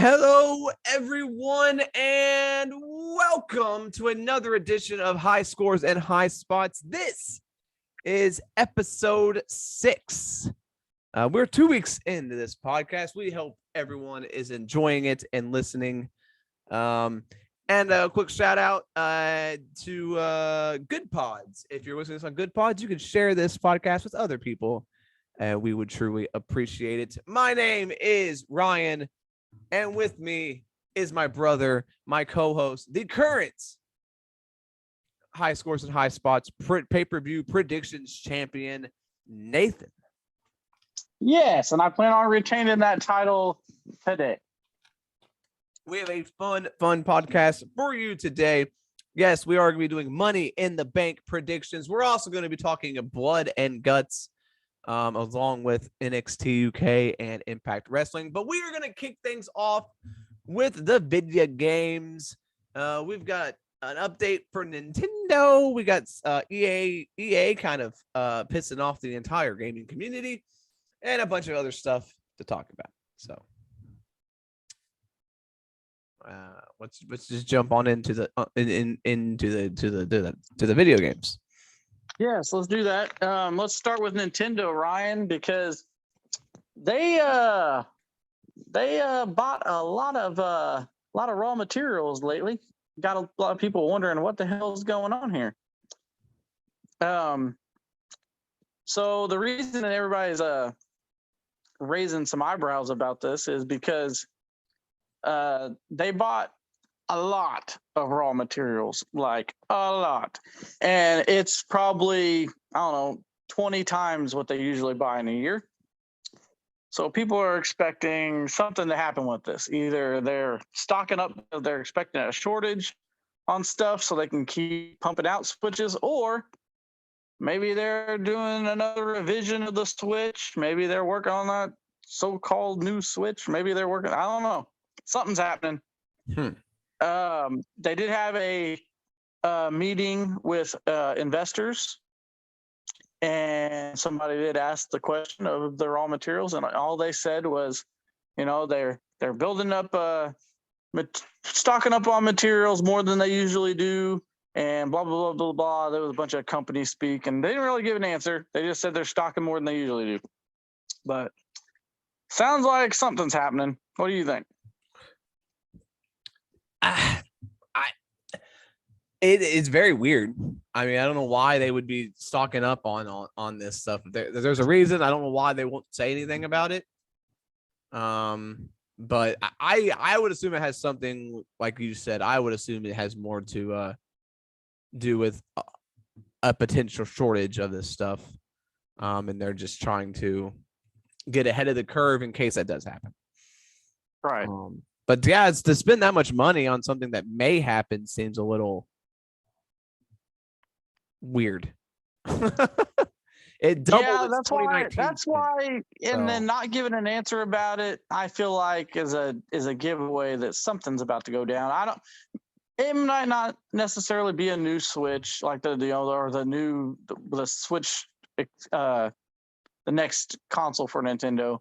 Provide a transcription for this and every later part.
Hello, everyone, and welcome to another edition of High Scores and High Spots. This is episode 6. We're 2 weeks into this podcast. We hope everyone is enjoying it and listening. And a quick shout out to Good Pods. If you're listening to this on Good Pods, you can share this podcast with other people. We would truly appreciate it. My name is Ryan. And with me is my brother, my co-host, the current High Scores and High Spots pay-per-view predictions champion, Nathan. Yes, and I plan on retaining that title today. We have a fun podcast for you today. Yes, we are going to be doing Money in the Bank predictions. We're also going to be talking Blood and Guts, along with NXT UK and Impact Wrestling. But we are going to kick things off with the video games. We've got an update for Nintendo. We got EA kind of pissing off the entire gaming community, and a bunch of other stuff to talk about. So let's just jump on into the video games. Yes, let's do that. Let's start with Nintendo, Ryan, because they bought a lot of raw materials lately. Got a lot of people wondering what the hell is going on here. So the reason that everybody's raising some eyebrows about this is because they bought a lot of raw materials, like a lot. And it's probably, 20 times what they usually buy in a year. So people are expecting something to happen with this. Either they're stocking up, they're expecting a shortage on stuff so they can keep pumping out Switches, or maybe they're doing another revision of the Switch. Maybe they're working on that so-called new Switch. Maybe they're working, I don't know. Something's happening. They did have a meeting with investors, and somebody did ask the question of the raw materials, and all they said was, they're building up, stocking up on materials more than they usually do, and blah blah blah blah blah. There was a bunch of company speak, and they didn't really give an answer. They just said they're stocking more than they usually do. But sounds like something's happening. What do you think? It is very weird. I mean, I don't know why they would be stocking up on this stuff. There's a reason. I don't know why they won't say anything about it. But I would assume it has something, like you said. I would assume it has more to do with a potential shortage of this stuff. And they're just trying to get ahead of the curve in case that does happen. Right. But yeah, it's to spend that much money on something that may happen seems a little weird. It doubled. Yeah, that's why, and then not giving an answer about it, I feel like is a giveaway that something's about to go down. It might not necessarily be a new Switch like the Switch, the next console for Nintendo.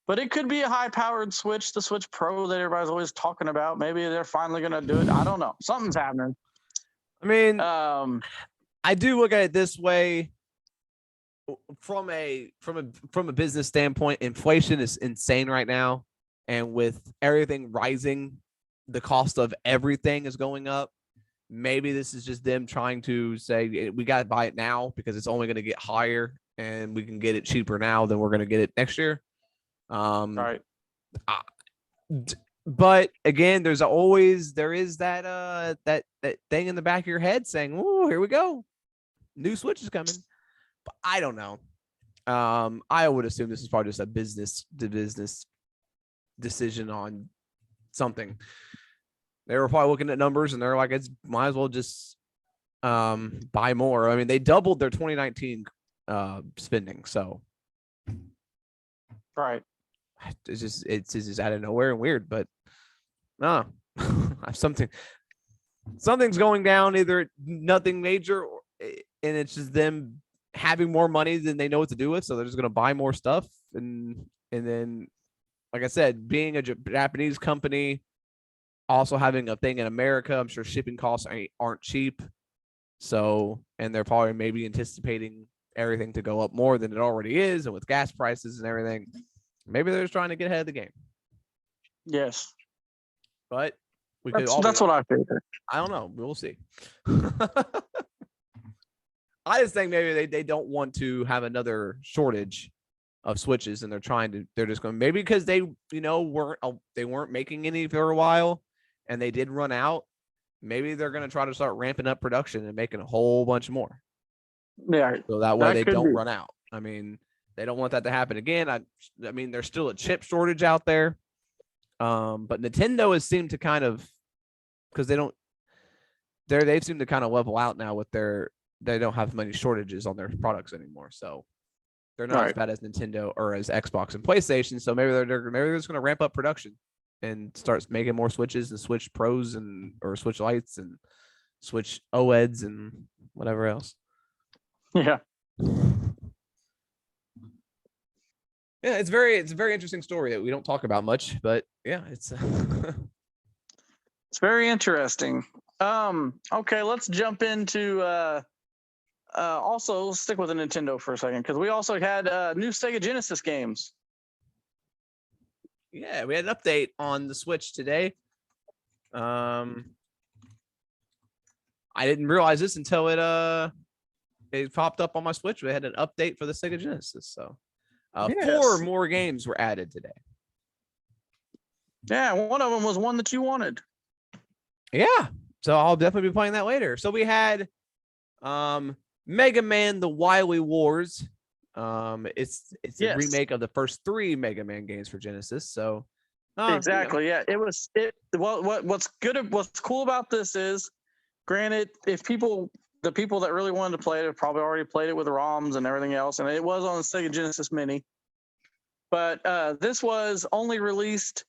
But it could be a high-powered Switch, the Switch Pro that everybody's always talking about. Maybe they're finally going to do it. I don't know. Something's happening. I mean, I do look at it this way. From a business standpoint, inflation is insane right now, and with everything rising, the cost of everything is going up. Maybe this is just them trying to say we got to buy it now because it's only going to get higher, and we can get it cheaper now than we're going to get it next year. Right. But again, there is that thing in the back of your head saying, "Oh, here we go, new Switch is coming." But I don't know. I would assume this is probably just a business decision on something. They were probably looking at numbers and they're like, it's might as well just buy more. I mean, they doubled their 2019 spending, so right. It's just out of nowhere and weird, but no, something's going down. Either nothing major, and it's just them having more money than they know what to do with, so they're just going to buy more stuff, and then like I said, being a Japanese company, also having a thing in America, I'm sure shipping costs aren't cheap. So, and they're probably maybe anticipating everything to go up more than it already is, and with gas prices and everything, maybe they're just trying to get ahead of the game. Yes, But we could that's what I figured. I don't know. We'll see. I just think maybe they don't want to have another shortage of switches, and they're just going, maybe because they weren't making any for a while, and they did run out. Maybe they're going to try to start ramping up production and making a whole bunch more. Yeah, so that way they don't run out. I mean, they don't want that to happen again. I mean, there's still a chip shortage out there, but Nintendo has seemed to kind of, because they've seemed to kind of level out now with they don't have many shortages on their products anymore. So they're not as bad as Nintendo or as Xbox and PlayStation. So maybe they're just going to ramp up production and start making more Switches and Switch Pros or Switch Lights and Switch OLEDs and whatever else. Yeah. Yeah, it's a very interesting story that we don't talk about much, but yeah, it's it's very interesting. Okay, let's jump into also let's stick with the Nintendo for a second, because we also had new Sega Genesis games. Yeah, we had an update on the Switch today. I didn't realize this until it popped up on my Switch. We had an update for the Sega Genesis. So 4 more games were added today. Yeah, one of them was one that you wanted. Yeah, so I'll definitely be playing that later. So we had Mega Man: The Wily Wars. It's a remake of the first 3 Mega Man games for Genesis. So exactly, yeah. It was what's cool about this is, granted, if the people that really wanted to play it have probably already played it with ROMs and everything else, and it was on the Sega Genesis Mini. But this was only released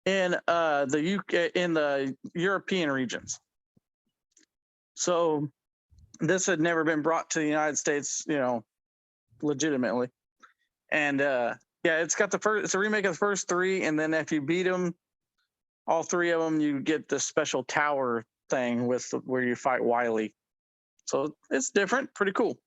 in the UK, in the European regions. So this had never been brought to the United States, legitimately. And it's got it's a remake of the first 3, and then if you beat them, all 3 of them, you get the special tower thing where you fight Wily. So it's different, pretty cool.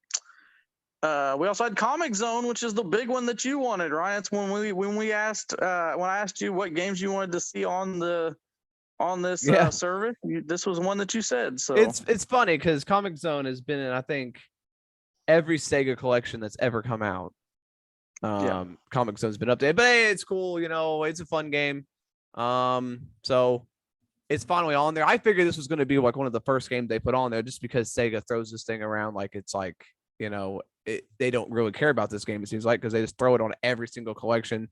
We also had Comic Zone, which is the big one that you wanted, Ryan. It's when I asked you what games you wanted to see on this service. This was one that you said. So it's funny because Comic Zone has been in, I think, every Sega collection that's ever come out. Comic Zone's been updated, but hey, it's cool. It's a fun game. So it's finally on there. I figured this was going to be like one of the first games they put on there, just because Sega throws this thing around like it's like, they don't really care about this game, it seems like, because they just throw it on every single collection.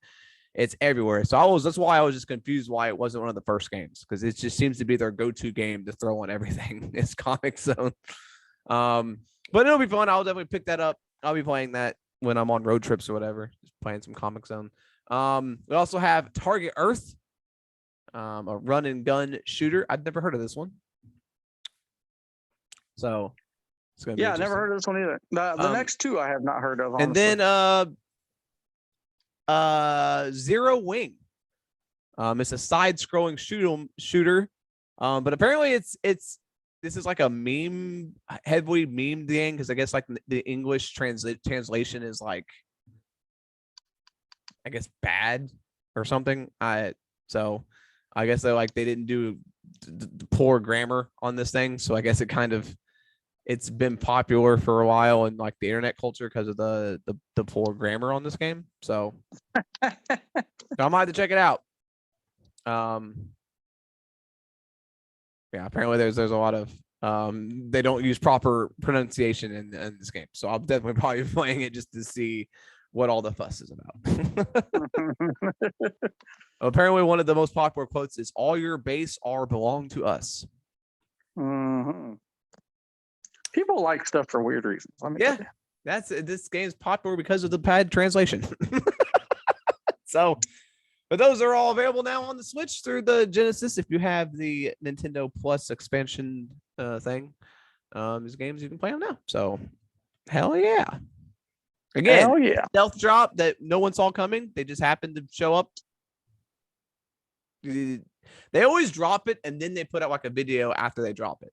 It's everywhere. So that's why I was just confused why it wasn't one of the first games, because it just seems to be their go-to game to throw on everything. It's Comic Zone. But it'll be fun. I'll definitely pick that up. I'll be playing that when I'm on road trips or whatever, just playing some Comic Zone. We also have Target Earth, a run and gun shooter. I've never heard of this one. So it's gonna be I never heard of this one either. The next 2 I have not heard of, honestly. And then Zero Wing. It's a side-scrolling shooter. But apparently this is like a meme, heavily memed thing, because I guess like the English translation is like, I guess, bad or something. So I guess they didn't do the poor grammar on this thing. So I guess it's been popular for a while in like the internet culture because of the poor grammar on this game. So I might have to check it out. Apparently there's a lot of they don't use proper pronunciation in this game. So I'll definitely probably be playing it just to see what all the fuss is about. Apparently one of the most popular quotes is, "All your base are belong to us." Mm-hmm. People like stuff for weird reasons. This game's popular because of the bad translation. So, but those are all available now on the Switch through the Genesis. If you have the Nintendo Plus expansion thing, these games you can play them now. So, hell yeah! Again, hell yeah! Stealth drop that no one saw coming. They just happened to show up They always drop it and then they put out like a video after they drop it.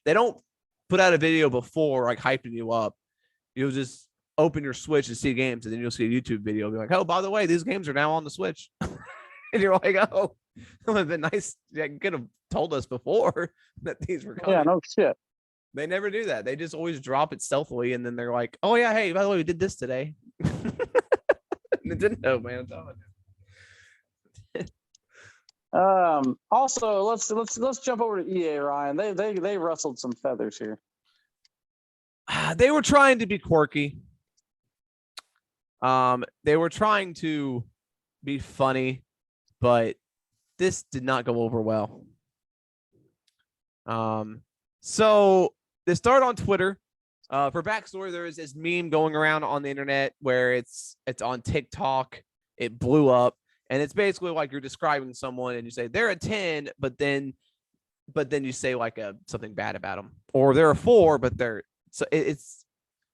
They don't put out a video before like hyping you up. You'll just open your Switch and see games, and then you'll see a YouTube video be like, oh, by the way, these games are now on the Switch. And you're like, oh, it would have been nice. Yeah, you could have told us before that these were coming. Yeah, no shit. They never do that. They just always drop it stealthily, and then they're like, oh yeah, hey, by the way, we did this today. Nintendo, man, I'm telling you. Also, let's jump over to EA, Ryan. They rustled some feathers here. They were trying to be quirky. They were trying to be funny, but this did not go over well. So they started on Twitter. For backstory, there is this meme going around on the internet where it's on TikTok. It blew up, and it's basically like you're describing someone and you say they're a 10, but then you say like something bad about them, or they're a 4, but it's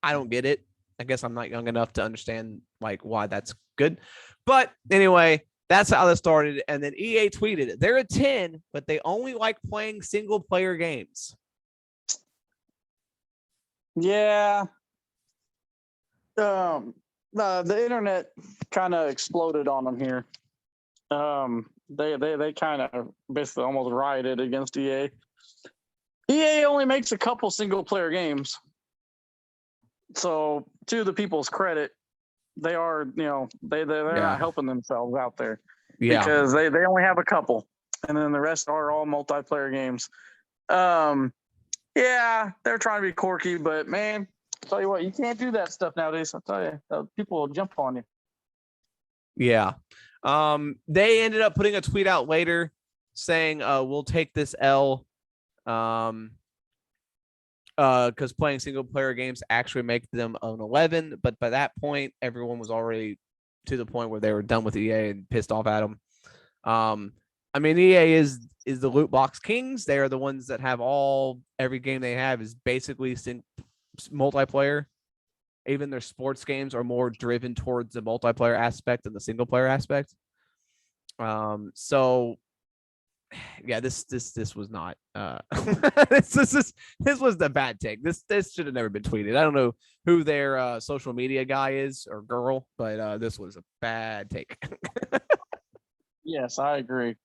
I don't get it. I guess I'm not young enough to understand like why that's good. But anyway, that's how this started. And then EA tweeted, they're a 10, but they only like playing single player games. Yeah. The internet kind of exploded on them here. They kind of basically almost rioted against EA. EA only makes a couple single player games. So to the people's credit, they are, they're not helping themselves out there. Yeah. Because they only have a couple, and then the rest are all multiplayer games. Yeah, they're trying to be quirky, but man, I'll tell you what, you can't do that stuff nowadays. I'll tell you, people will jump on you. Yeah. They ended up putting a tweet out later saying, we'll take this L. Because playing single player games actually make them an 11, but by that point, everyone was already to the point where they were done with EA and pissed off at them. I mean, EA is the loot box kings. They are the ones that have every game they have is basically multiplayer. Even their sports games are more driven towards the multiplayer aspect than the single player aspect. So yeah, this was not this was the bad take. This should have never been tweeted. I don't know who their social media guy is or girl, but this was a bad take. Yes, I agree.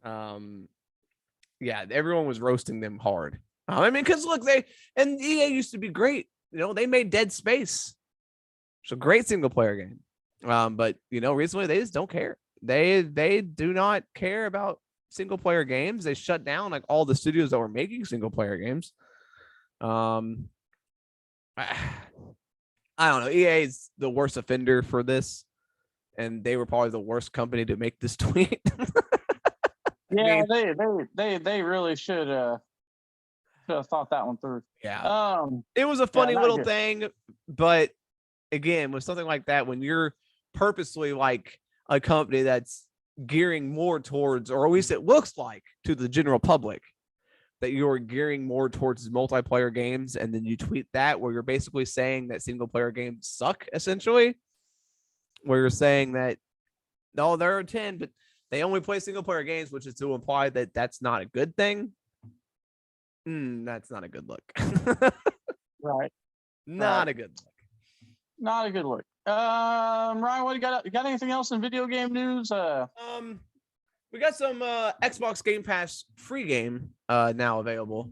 Yeah, everyone was roasting them hard. I mean, because look, EA used to be great. They made Dead Space. It's a great single player game. But recently they just don't care. They do not care about single player games. They shut down like all the studios that were making single player games. I don't know. EA is the worst offender for this, and they were probably the worst company to make this tweet. Yeah, they really should have thought that one through. Yeah. It was a funny little thing, but again, with something like that, when you're purposely like a company that's gearing more towards, or at least it looks like to the general public, that you're gearing more towards multiplayer games, and then you tweet that where you're basically saying that single player games suck, essentially, where you're saying that no, they're a 10, but they only play single player games, which is to imply that that's not a good thing. That's not a good look. Right. Not a good look. Not a good look. Ryan, what you got? You got anything else in video game news? We got some Xbox Game Pass free game now available.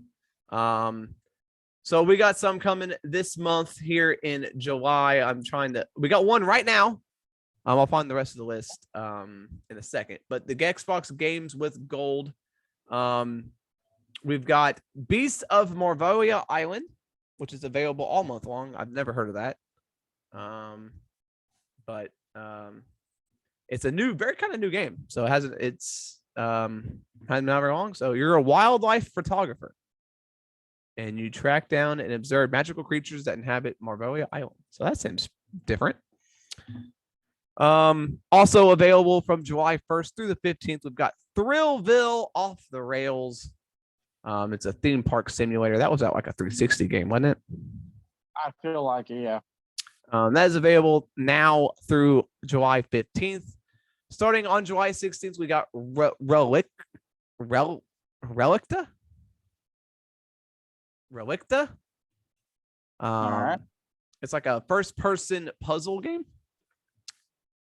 So we got some coming this month here in July. We got one right now. I'll find the rest of the list in a second. But the Xbox games with gold. We've got Beasts of Marvolia Island, which is available all month long. I've never heard of that. But it's a very kind of new game. So hasn't been out very long. So you're a wildlife photographer, and you track down and observe magical creatures that inhabit Marvolia Island. So that seems different. Also available from July 1st through the 15th, we've got Thrillville Off the Rails. It's a theme park simulator. That was like a 360 game, wasn't it? I feel like it, yeah. That is available now through July 15th. Starting on July 16th, we got Relicta. All right. It's like a first-person puzzle game.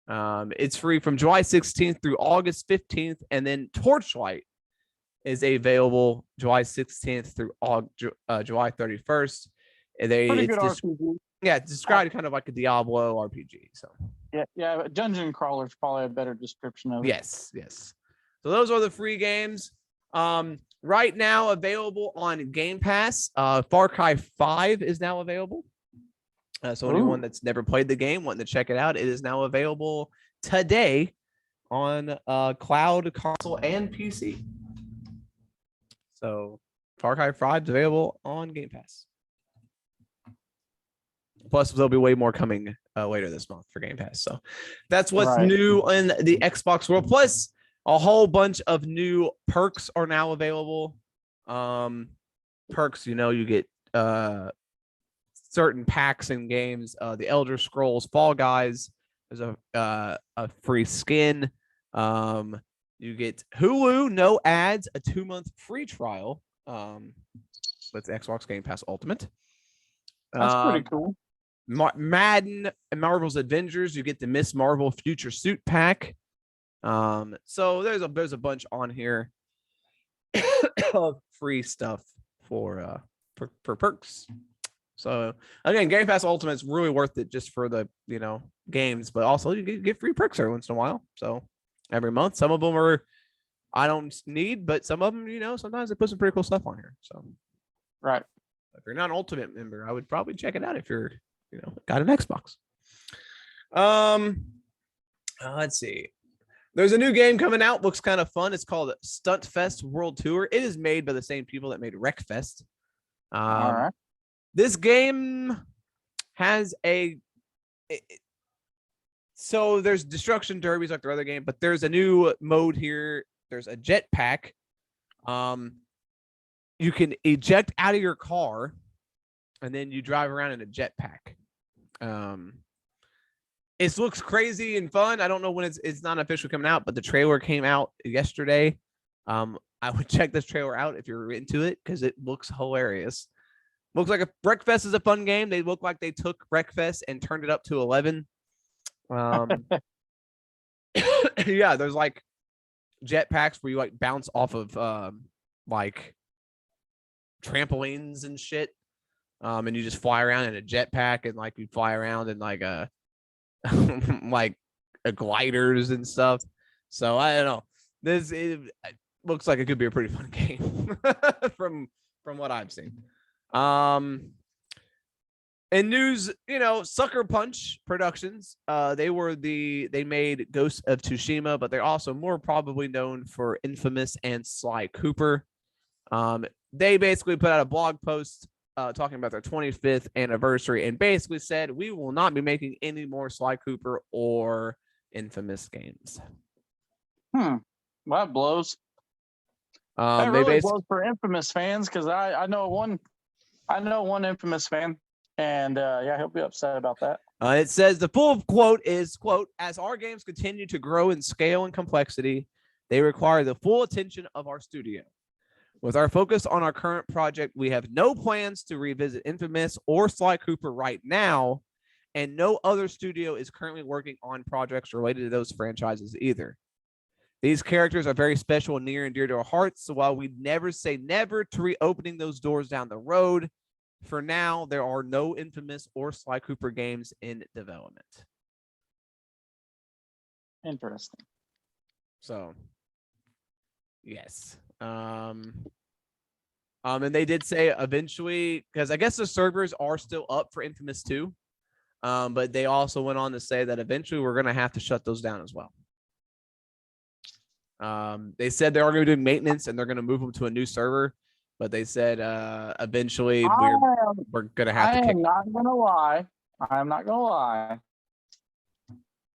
It's free from July 16th through August 15th, and then Torchlight is available July 16th through July 31st. Pretty good RPG. Yeah, it's described kind of like a Diablo RPG. So yeah, Dungeon Crawler is probably a better description of it. yes. So those are the free games. Right now available on Game Pass. Far Cry 5 is now available. So anyone that's never played the game, wanting to check it out, it is now available today on cloud, console, and PC. So Far Cry 5 is available on Game Pass. Plus, there'll be way more coming later this month for Game Pass. So that's what's new in the Xbox world. Plus, a whole bunch of new perks are now available. Perks, you get certain packs in games. The Elder Scrolls Fall Guys, there's a free skin. You get Hulu, no ads, a 2-month free trial with Xbox Game Pass Ultimate. That's pretty cool. Madden and Marvel's Avengers, you get the Miss Marvel Future Suit pack. So there's a bunch on here of free stuff for perks. So again, Game Pass Ultimate is really worth it just for the games, but also you get free perks every once in a while. So every month, some of them are I don't need, but some of them, sometimes they put some pretty cool stuff on here. So right, if you're not an Ultimate member, I would probably check it out if you're got an Xbox. Let's see. There's a new game coming out. Looks kind of fun. It's called Stunt Fest World Tour. It is made by the same people that made Wreckfest. All right. This game has so there's destruction derbies like the other game, but there's a new mode here. There's a jetpack. You can eject out of your car, and then you drive around in a jetpack. It looks crazy and fun. I don't know when it's not officially coming out, but the trailer came out yesterday. I would check this trailer out if you're into it because it looks hilarious. Looks like Wreckfest is a fun game. They look like they took Wreckfest and turned it up to 11. Yeah, there's like jetpacks where you like bounce off of like trampolines and shit. And you just fly around in a jetpack and like you fly around in like a like a gliders and stuff. So I don't know. It looks like it could be a pretty fun game from what I've seen. In news, Sucker Punch Productions, they made Ghost of Tsushima, but they're also more probably known for Infamous and Sly Cooper. They basically put out a blog post talking about their 25th anniversary and basically said, we will not be making any more Sly Cooper or Infamous games. Well, that blows. That really blows for Infamous fans because I know one Infamous fan, and yeah, he'll be upset about that. It says the full quote is, quote, as our games continue to grow in scale and complexity, they require the full attention of our studio. With our focus on our current project, we have no plans to revisit Infamous or Sly Cooper right now, and no other studio is currently working on projects related to those franchises either. These characters are very special and near and dear to our hearts, so while we never say never to reopening those doors down the road, for now, there are no Infamous or Sly Cooper games in development. Interesting. So, yes. And they did say eventually, because I guess the servers are still up for Infamous 2, but they also went on to say that eventually we're going to have to shut those down as well. They said they are going to do maintenance and they're going to move them to a new server, but they said eventually we're going to have to. I'm not going to lie. I'm not going to lie.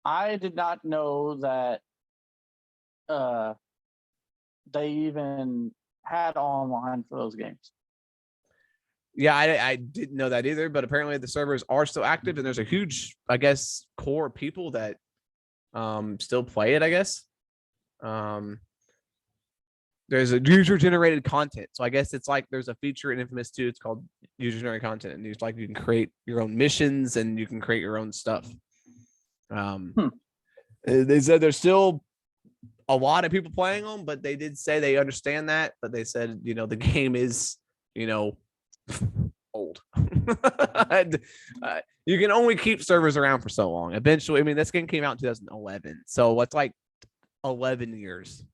I did not know that they even had online for those games. Yeah, I didn't know that either, but apparently the servers are still active and there's a huge, I guess, core of people that still play it, I guess. There's a user generated content. So I guess it's like there's a feature in Infamous 2. It's called user generated content. And it's like you can create your own missions and you can create your own stuff. They said there's still a lot of people playing them, but they did say they understand that. But they said, the game is, old. And, you can only keep servers around for so long. Eventually, I mean, this game came out in 2011. So it's like 11 years.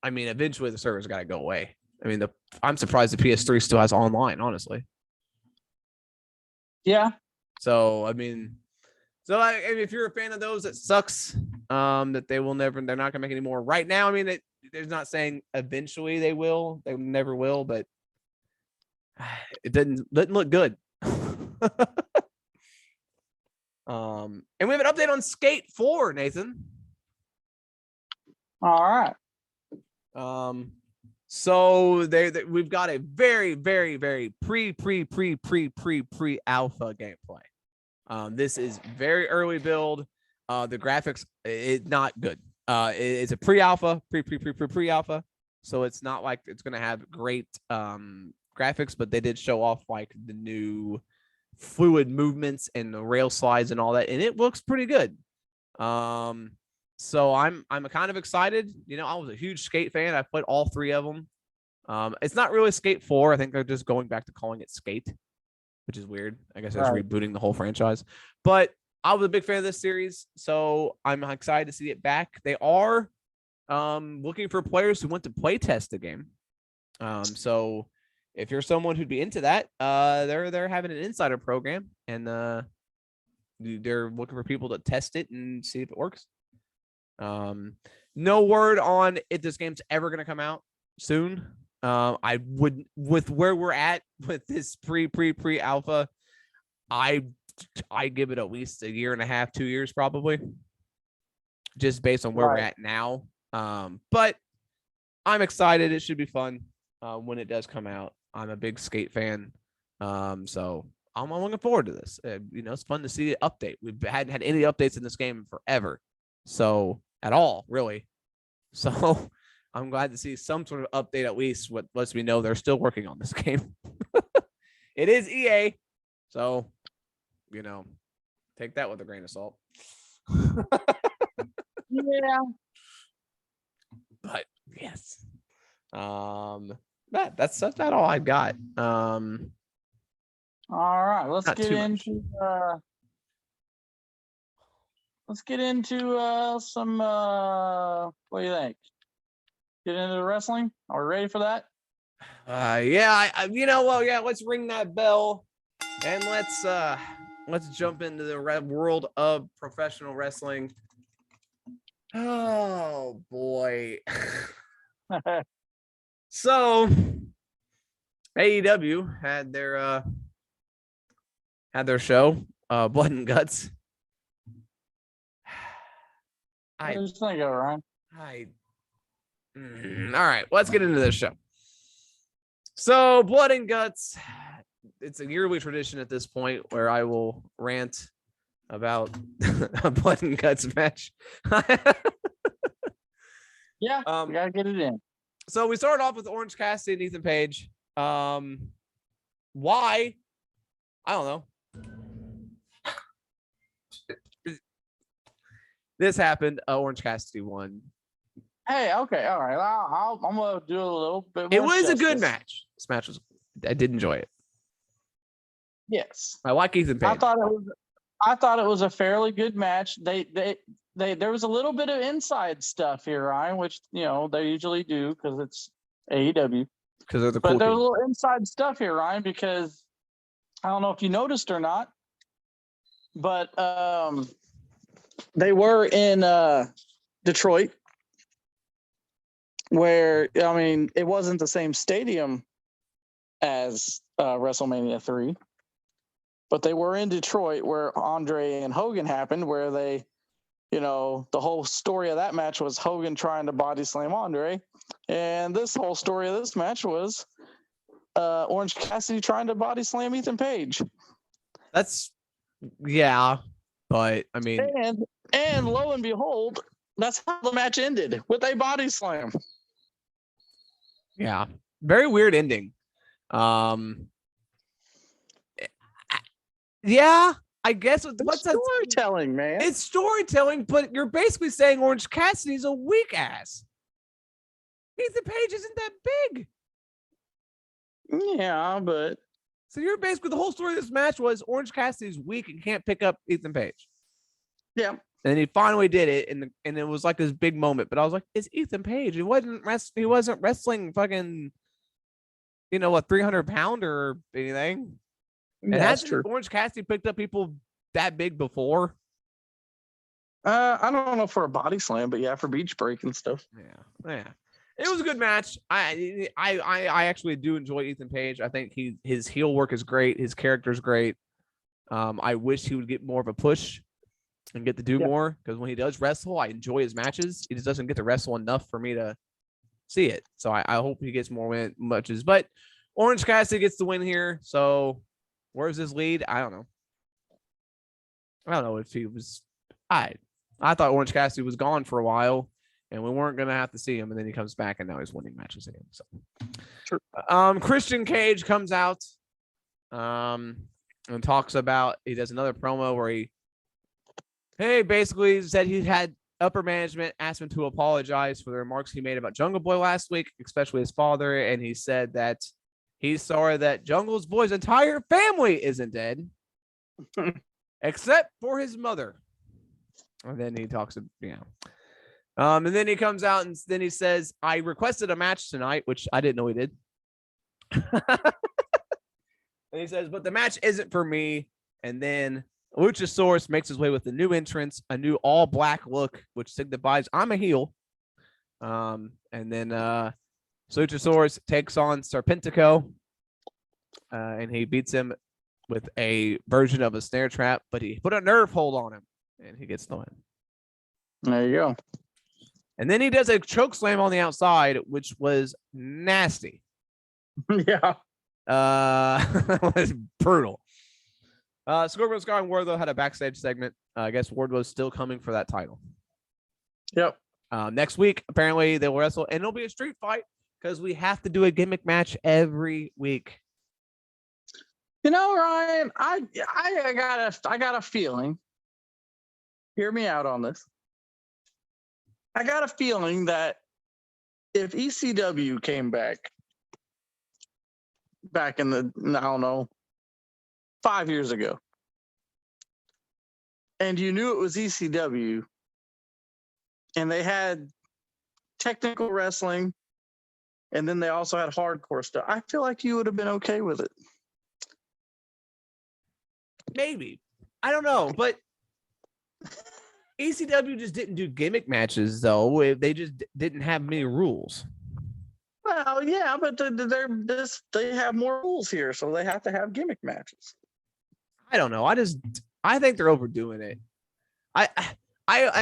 Eventually the servers got to go away. I mean, I'm surprised the PS3 still has online, honestly. Yeah. So, if you're a fan of those, it sucks that they're not going to make any more right now. I mean, they're not saying eventually they never will, but it didn't look good. And we have an update on Skate 4, Nathan. All right. So we've got a very, very, very pre alpha gameplay. This is very early build. The graphics is not good. It's a pre alpha. So it's not like it's gonna have great graphics, but they did show off like the new fluid movements and the rail slides and all that, and it looks pretty good. So I'm kind of excited. I was a huge Skate fan. I played all 3 of them. It's not really Skate 4. I think they're just going back to calling it Skate, which is weird. I guess they're just rebooting the whole franchise. But I was a big fan of this series, so I'm excited to see it back. They are looking for players who want to play test the game. So if you're someone who'd be into that, they're having an insider program, and they're looking for people to test it and see if it works. No word on if this game's ever going to come out soon. I would, with where we're at with this pre alpha, I give it at least 1.5 years, 2 years, probably, just based on where we're at now. But I'm excited. It should be fun when it does come out. I'm a big Skate fan. So I'm looking forward to this. It's fun to see an update. We hadn't had any updates in this game in forever. So at all, really. So I'm glad to see some sort of update, at least what lets me know they're still working on this game. It is EA. So, take that with a grain of salt. Yeah. But yes. That's not all I've got. All right, let's get into some what do you think? Get into the wrestling? Are we ready for that? Let's ring that bell and let's jump into the world of professional wrestling. Oh boy. So AEW had their show, Blood and Guts. I just think of Ryan. All right, let's get into this show. So Blood and Guts, it's a yearly tradition at this point where I will rant about a Blood and Guts match. Yeah, we gotta get it in. So we started off with Orange Cassidy and Ethan Page. Why? I don't know. This happened. Orange Cassidy won. Hey, okay, all right. I'm gonna do a little bit. It was a good match. This match was. I did enjoy it. Yes, I like Ethan Page. I thought it was a fairly good match. There was a little bit of inside stuff here, Ryan, which they usually do because it's AEW. Because they're the cool. But there's team. a little inside stuff here, Ryan, because I don't know if you noticed or not, but they were in Detroit, where it wasn't the same stadium as WrestleMania 3. But they were in Detroit where Andre and Hogan happened, where they, the whole story of that match was Hogan trying to body slam Andre. And this whole story of this match was Orange Cassidy trying to body slam Ethan Page. Yeah. But I mean, and lo and behold, that's how the match ended, with a body slam. yeah, very weird ending. Yeah, I guess what's that? Storytelling, man. It's storytelling, but you're basically saying Orange Cassidy's a weak ass. Ethan Page isn't that big. Yeah, but So you're basically the whole story of this match was Orange Cassidy's weak and can't pick up Ethan Page. yeah. And he finally did it, and it was like this big moment. But I was like, it's Ethan Page. He wasn't wrestling fucking, you know, a 300-pounder or anything. And that's hasn't true. Orange Cassidy picked up people that big before? I don't know for a body slam, but yeah, for beach break and stuff. Yeah. It was a good match. I actually do enjoy Ethan Page. I think his heel work is great. His character's great. I wish he would get more of a push and get to do more, because when he does wrestle, I enjoy his matches. He just doesn't get to wrestle enough for me to see it. So I hope he gets more matches. But Orange Cassidy gets the win here. So where's his lead? I don't know if he was. I thought Orange Cassidy was gone for a while, and we weren't gonna have to see him. And then he comes back, and now he's winning matches again. So, sure. Christian Cage comes out, and talks about, he does another promo where he basically said he had upper management asked him to apologize for the remarks he made about Jungle Boy last week, especially his father, and he said that he's sorry that Jungle Boy's entire family isn't dead, except for his mother. And then he talks, and then he comes out and then he says, I requested a match tonight, which I didn't know he did. And he says, but the match isn't for me. And then Luchasaurus makes his way with a new entrance, a new all black look, which signifies I'm a heel. And then Luchasaurus takes on Serpentico, and he beats him with a version of a snare trap, but he put a nerve hold on him, and he gets the win. There you go. And then he does a choke slam on the outside, which was nasty. Yeah. It was brutal. Scorpio Sky and Wardlow had a backstage segment. I guess Wardlow's still coming for that title. Yep. Next week, apparently they will wrestle, and it'll be a street fight because we have to do a gimmick match every week. You know, Ryan, I got a feeling. Hear me out on this. I got a feeling that if ECW came back in the, I don't know, 5 years ago, and you knew it was ECW, and they had technical wrestling, and then they also had hardcore stuff, I feel like you would have been okay with it. Maybe. I don't know, but ECW just didn't do gimmick matches, though. They just didn't have many rules. Well, yeah, but they have more rules here, so they have to have gimmick matches. I don't know. I think they're overdoing it. I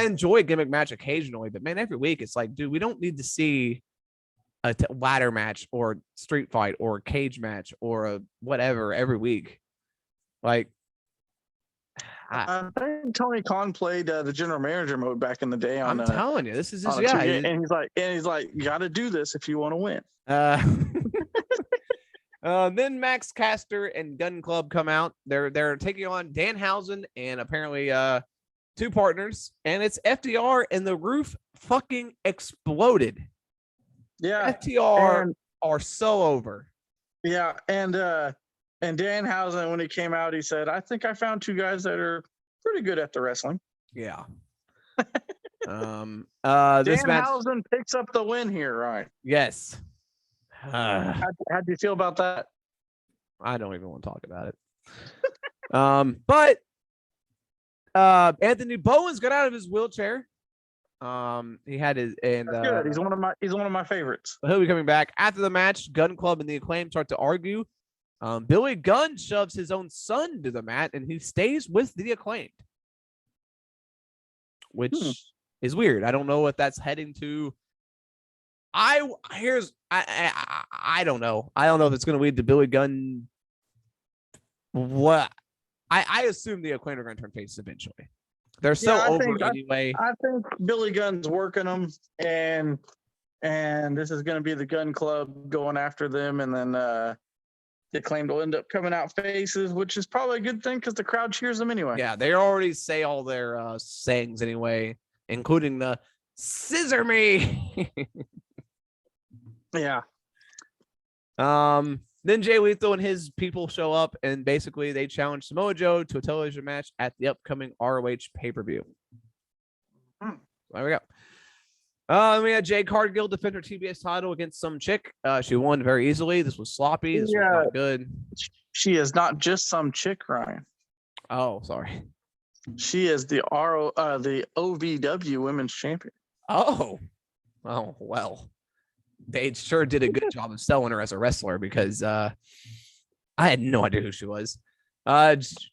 enjoy a gimmick match occasionally, but man, every week it's like, dude, we don't need to see a ladder match or street fight or a cage match or a whatever every week. Like, I think Tony Khan played the general manager mode back in the day. I'm telling you, this is just and he's like, you got to do this if you want to win. Then Max Caster and Gun Club come out. They're taking on Danhausen and apparently two partners, and it's FTR, and the roof fucking exploded. Yeah, FTR are so over. Yeah, and Danhausen, when he came out, he said, I think I found two guys that are pretty good at the wrestling. Yeah. This Danhausen picks up the win here, right? Yes. How'd you feel about that? I don't even want to talk about it. But Anthony Bowens got out of his wheelchair. He had his, and good. He's one of my favorites. He'll be coming back after the match. Gun Club and the Acclaim start to argue. Billy Gunn shoves his own son to the mat, and he stays with the Acclaimed, which is weird. I don't know if that's heading to. I don't know. I don't know if it's going to lead to Billy Gunn. What I assume the Acclaimed are going to turn faces eventually. They're so Yeah, over anyway. I think Billy Gunn's working them, and this is going to be the Gun Club going after them, and then the Acclaimed will end up coming out faces, which is probably a good thing because the crowd cheers them anyway. Yeah, they already say all their sayings anyway, including the "scissor me." Yeah. Then Jay Lethal and his people show up, and basically they challenge Samoa Joe to a television match at the upcoming ROH pay-per-view. There we go. We had Jade Cargill defend her TBS title against some chick. She won very easily. This was sloppy. This was not good. She is not just some chick, Ryan. Oh, sorry. She is the OVW Women's Champion. Oh, well. They sure did a good job of selling her as a wrestler because I had no idea who she was.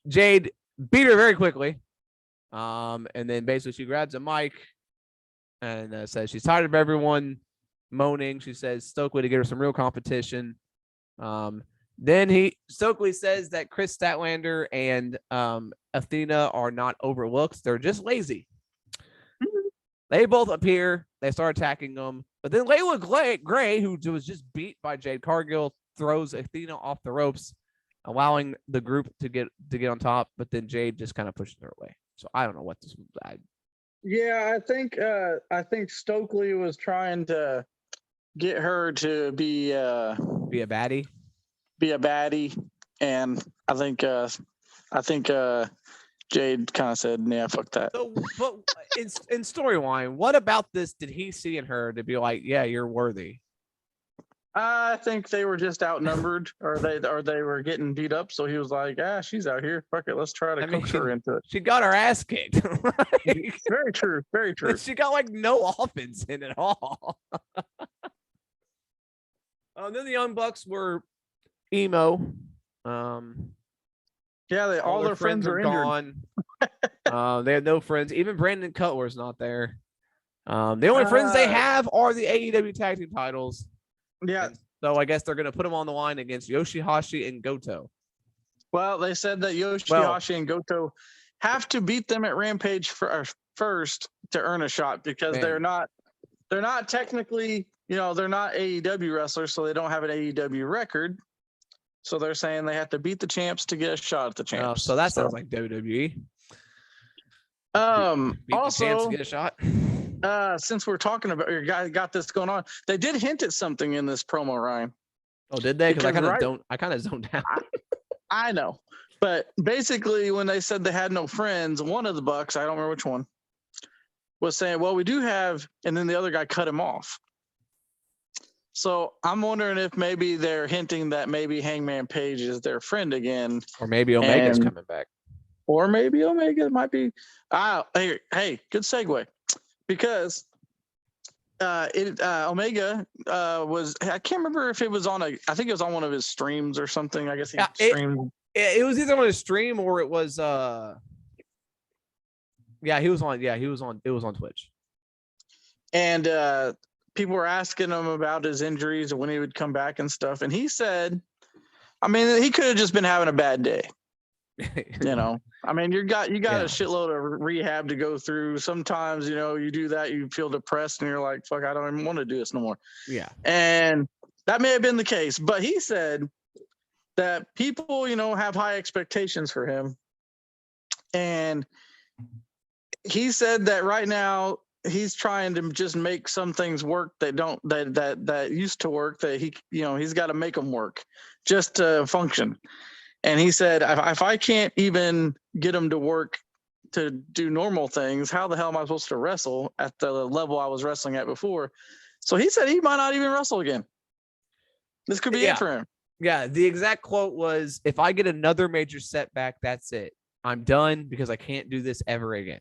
Jade beat her very quickly. And then basically she grabs a mic and says she's tired of everyone moaning. She says Stokely to get her some real competition. Then Stokely says that Chris Statlander and Athena are not overlooked. They're just lazy. They both appear. They start attacking them. But then Layla Gray, who was just beat by Jade Cargill, throws Athena off the ropes, allowing the group to get on top. But then Jade just kind of pushes her away. So I don't know what this was. Yeah, I think Stokely was trying to get her to be a baddie. Be a baddie, and I think Jade kind of said, "Yeah, fuck that." So, but in storyline, what about this did he see in her to be like, "Yeah, you're worthy"? I think they were just outnumbered, or they were getting beat up. So he was like, she's out here. Fuck it, let's try to coax her into it." She got her ass kicked. Very true. Very true. She got like no offense in at all. Then the Young Bucks were emo. Yeah, all their friends are gone. They had no friends. Even Brandon Cutler's not there. The only friends they have are the AEW tag team titles. Yeah. And so I guess they're going to put them on the line against Yoshihashi and Goto. Well, they said that Yoshihashi and Goto have to beat them at Rampage first to earn a shot because they're not technically, they're not AEW wrestlers, so they don't have an AEW record. So they're saying they have to beat the champs to get a shot at the champs. So that sounds like WWE. Beat the champs to get a shot. Since we're talking about your guy got this going on, they did hint at something in this promo, Ryan. Oh, did they? Because I kind of zoned out. I know, but basically, when they said they had no friends, one of the Bucks, I don't remember which one, was saying, "Well, we do have," and then the other guy cut him off. So I'm wondering if maybe they're hinting that maybe Hangman Page is their friend again, or maybe Omega's coming back, or maybe Omega might be. Hey, good segue, because Omega was, I can't remember if it was on I think it was on one of his streams or something. I guess he streamed. It was either on his stream or it was he was on it was on Twitch. And people were asking him about his injuries and when he would come back and stuff. And he said, I mean, he could have just been having a bad day. I mean, you got a shitload of rehab to go through. Sometimes, you do that, you feel depressed and you're like, fuck, I don't even want to do this no more. Yeah. And that may have been the case, but he said that people, have high expectations for him. And he said that right now he's trying to just make some things work that used to work, that he's got to make them work just to function. And he said, if I can't even get them to work to do normal things, how the hell am I supposed to wrestle at the level I was wrestling at before? So he said he might not even wrestle again. This could be it for him. Yeah, the exact quote was, if I get another major setback, that's it. I'm done because I can't do this ever again.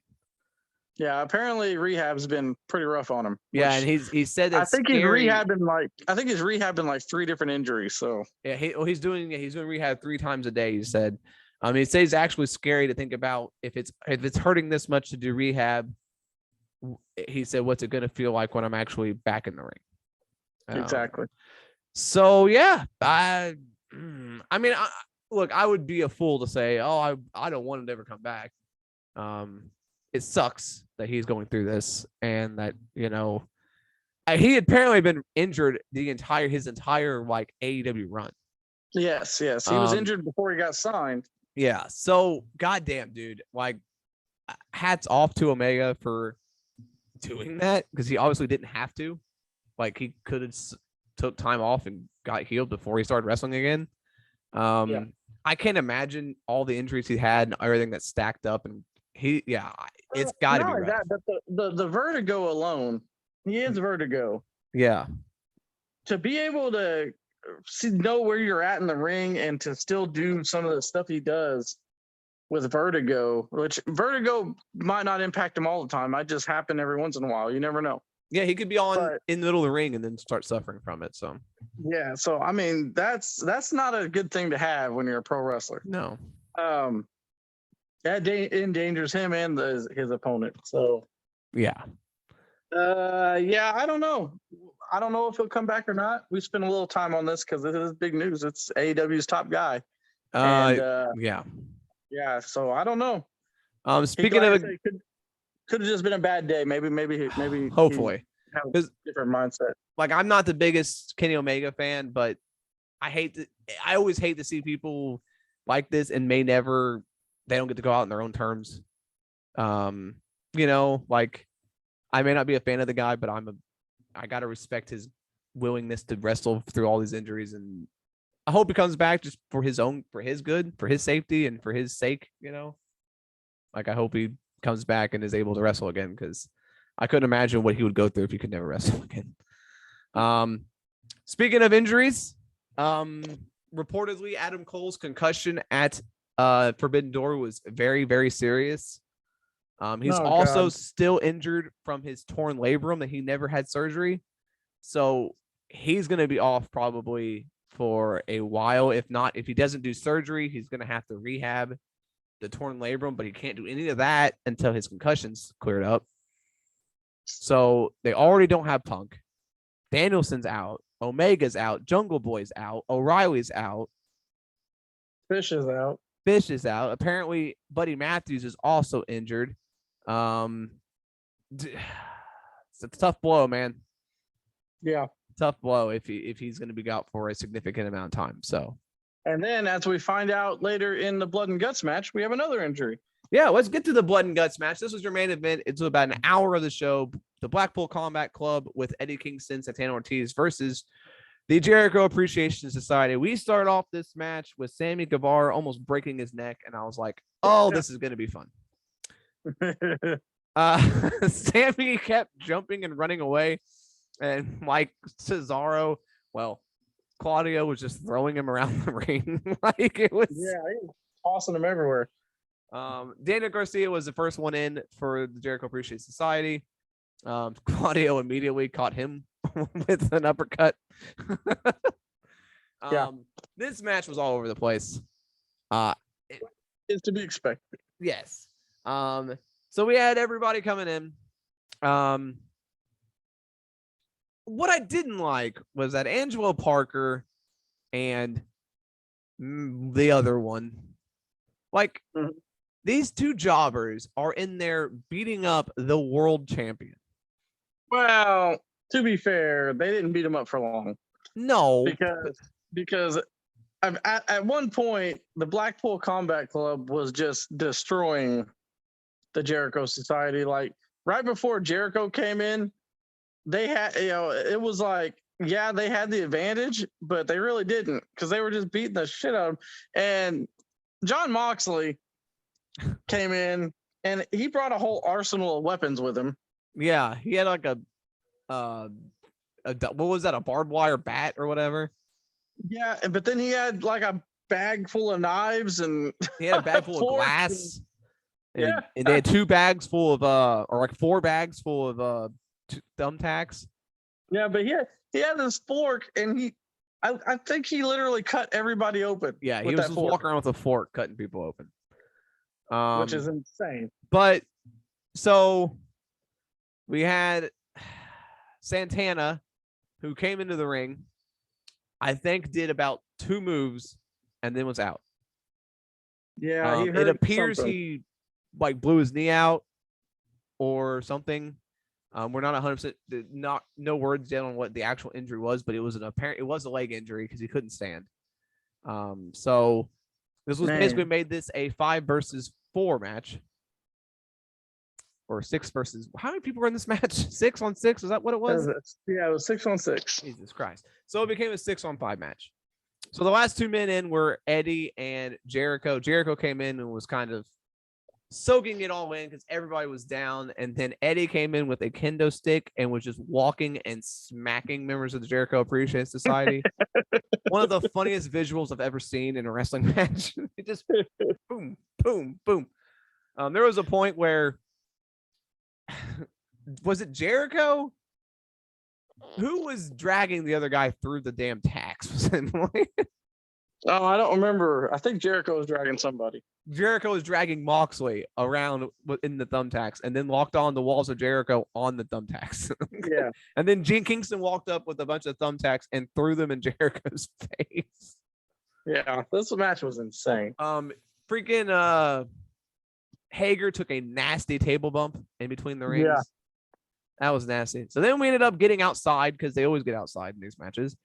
Yeah, apparently rehab's been pretty rough on him. Yeah, and he said that. I think he's rehabbing like 3 different injuries. So yeah, he's doing rehab 3 times a day. He said, he says it's actually scary to think about if it's hurting this much to do rehab. He said, what's it going to feel like when I'm actually back in the ring? Exactly. So yeah, I mean, look, I would be a fool to say, oh, I don't want him to ever come back. it sucks that he's going through this, and that he had apparently been injured his entire like AEW run. Yes. He was injured before he got signed. Yeah. So goddamn, dude. Like, hats off to Omega for doing that, because he obviously didn't have to. Like, he could have took time off and got healed before he started wrestling again. I can't imagine all the injuries he had and everything that's stacked up, and it's got to be rough. That, but the vertigo alone, he is vertigo. Yeah. To be able to know where you're at in the ring and to still do some of the stuff he does with vertigo, which vertigo might not impact him all the time. Might just happen every once in a while. You never know. Yeah, he could be in the middle of the ring and then start suffering from it. So yeah, so I mean that's not a good thing to have when you're a pro wrestler. No. That endangers him and his opponent. So yeah. I don't know. I don't know if he'll come back or not. We spent a little time on this because this is big news. It's AEW's top guy. Yeah. So I don't know. Speaking of, could have just been a bad day. Maybe. Hopefully, have a different mindset. Like, I'm not the biggest Kenny Omega fan, but I always hate to see people like this and they don't get to go out on their own terms. Like, I may not be a fan of the guy, but I gotta respect his willingness to wrestle through all these injuries, and I hope he comes back just for his good, for his safety, and for his sake. Like, I hope he comes back and is able to wrestle again, because I couldn't imagine what he would go through if he could never wrestle again. Speaking of injuries, reportedly Adam Cole's concussion at Forbidden Door was very, very serious. He's also still injured from his torn labrum that he never had surgery. So he's going to be off probably for a while. If he doesn't do surgery, he's going to have to rehab the torn labrum, but he can't do any of that until his concussion's cleared up. So they already don't have Punk. Danielson's out. Omega's out. Jungle Boy's out. O'Reilly's out. Fish is out. Apparently, Buddy Matthews is also injured. It's a tough blow, man. Yeah. Tough blow if he's going to be out for a significant amount of time. So. And then, as we find out later in the Blood and Guts match, we have another injury. Yeah, let's get to the Blood and Guts match. This was your main event. It's about an hour of the show. The Blackpool Combat Club with Eddie Kingston, Santana Ortiz versus the Jericho Appreciation Society. We start off this match with Sammy Guevara almost breaking his neck, and I was like, oh, this is going to be fun. Sammy kept jumping and running away, and Mike Cesaro, Claudio was just throwing him around the ring. He was tossing him everywhere. Daniel Garcia was the first one in for the Jericho Appreciation Society. Claudio immediately caught him with an uppercut. This match was all over the place. It's to be expected. Yes. So we had everybody coming in. What I didn't like was that Angelo Parker and the other one, these two jobbers are in there beating up the world champion. Well, to be fair, they didn't beat him up for long. No, because at one point the Blackpool Combat Club was just destroying the Jericho Society. Like, right before Jericho came in, they had, it was like, yeah, they had the advantage, but they really didn't, because they were just beating the shit out of them. And John Moxley came in and he brought a whole arsenal of weapons with him. Yeah, he had like what was that, a barbed wire bat or whatever? Yeah, but then he had like a bag full of knives, and he had a bag full of glass. And they had 2 bags full of or like 4 bags full of thumbtacks. Yeah, but he had this fork, and I think he literally cut everybody open. Yeah, he was just walking around with a fork cutting people open. Which is insane. But so we had Santana, who came into the ring, I think did about 2 moves and then was out. Yeah, it appears he blew his knee out. or something. We're not 100%, no words down on what the actual injury was, but it was it was a leg injury because he couldn't stand. So this was basically made this a 5 versus 4 match. Or 6 versus, how many people were in this match? 6 on 6? Is that what it was? Yeah, it was 6 on 6. Jesus Christ. So it became a 6 on 5 match. So the last 2 men in were Eddie and Jericho. Jericho came in and was kind of soaking it all in because everybody was down. And then Eddie came in with a kendo stick and was just walking and smacking members of the Jericho Appreciation Society. One of the funniest visuals I've ever seen in a wrestling match. It just boom, boom, boom. There was a point where was it Jericho? Who was dragging the other guy through the damn tacks? Oh, I don't remember. I think Jericho was dragging somebody. Jericho was dragging Moxley around in the thumbtacks and then locked on the walls of Jericho on the thumbtacks. Yeah. And then Gene Kingston walked up with a bunch of thumbtacks and threw them in Jericho's face. Yeah, this match was insane. Freaking Hager took a nasty table bump in between the rings. Yeah. That was nasty. So then we ended up getting outside because they always get outside in these matches.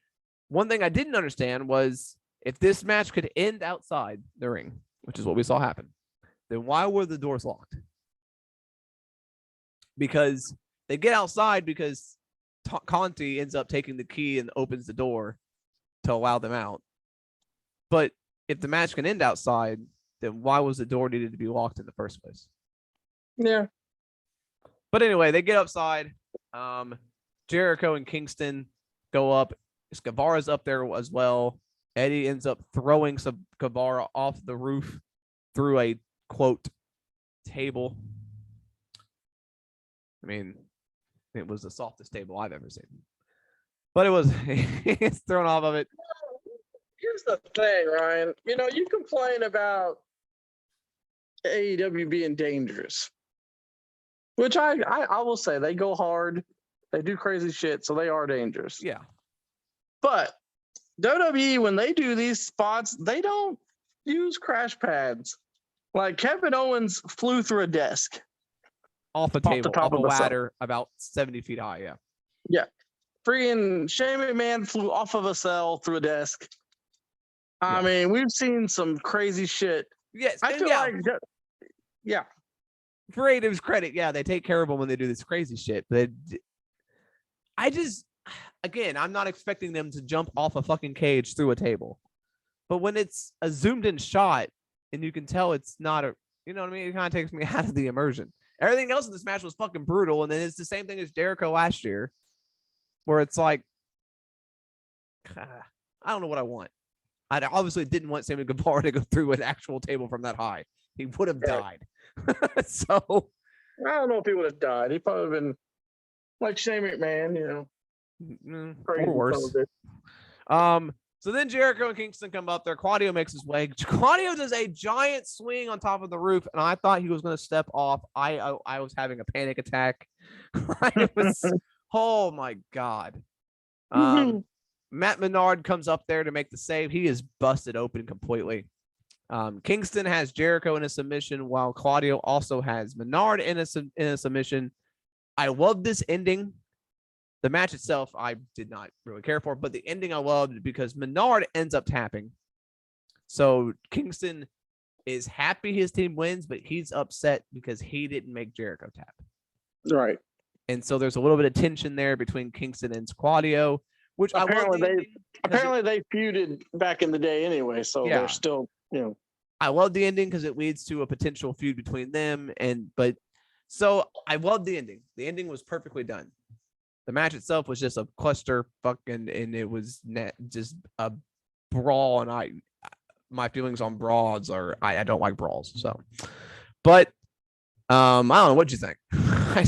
One thing I didn't understand was if this match could end outside the ring, which is what we saw happen, then why were the doors locked? Because they get outside because Conti ends up taking the key and opens the door to allow them out. But if the match can end outside, then why was the door needed to be locked in the first place? Yeah. But anyway, they get outside. Jericho and Kingston go up. Guevara's up there as well. Eddie ends up throwing some Guevara off the roof through a, quote, table. I mean, it was the softest table I've ever seen. But it was, it's thrown off of it. Here's the thing, Ryan. You know, you complain about AEW being dangerous, which I will say they go hard. They do crazy shit, so they are dangerous. Yeah. But WWE, when they do these spots, they don't use crash pads. Like Kevin Owens flew through a desk. Off a table, off a ladder, about 70 feet high, yeah. Yeah. Freaking Shane McMahon flew off of a cell through a desk. I mean, we've seen some crazy shit. Yes, I feel like, yeah. For AEW's credit, yeah, they take care of them when they do this crazy shit. But again, I'm not expecting them to jump off a fucking cage through a table. But when it's a zoomed in shot and you can tell it's not a, you know what I mean? It kind of takes me out of the immersion. Everything else in this match was fucking brutal. And then it's the same thing as Jericho last year, where it's like, I don't know what I want. I obviously didn't want Sammy Guevara to go through an actual table from that high. He would have died. So I don't know if he would have died. He probably would have been like Shane McMahon, you know, or worse. So then Jericho and Kingston come up there. Claudio makes his way. Claudio does a giant swing on top of the roof, and I thought he was going to step off. I was having a panic attack. Oh my God. Matt Menard comes up there to make the save. He is busted open completely. Kingston has Jericho in a submission, while Claudio also has Menard in a submission. I love this ending. The match itself, I did not really care for, but the ending I loved because Menard ends up tapping. So Kingston is happy his team wins, but he's upset because he didn't make Jericho tap. Right. And so there's a little bit of tension there between Kingston and Claudio, which apparently they feuded back in the day anyway, so they're still, you know. I love the ending because it leads to a potential feud between them, so I love the ending. The ending was perfectly done. The match itself was just a cluster and it was just a brawl, and my feelings on brawls are I don't like brawls. So, but I don't know what you think. I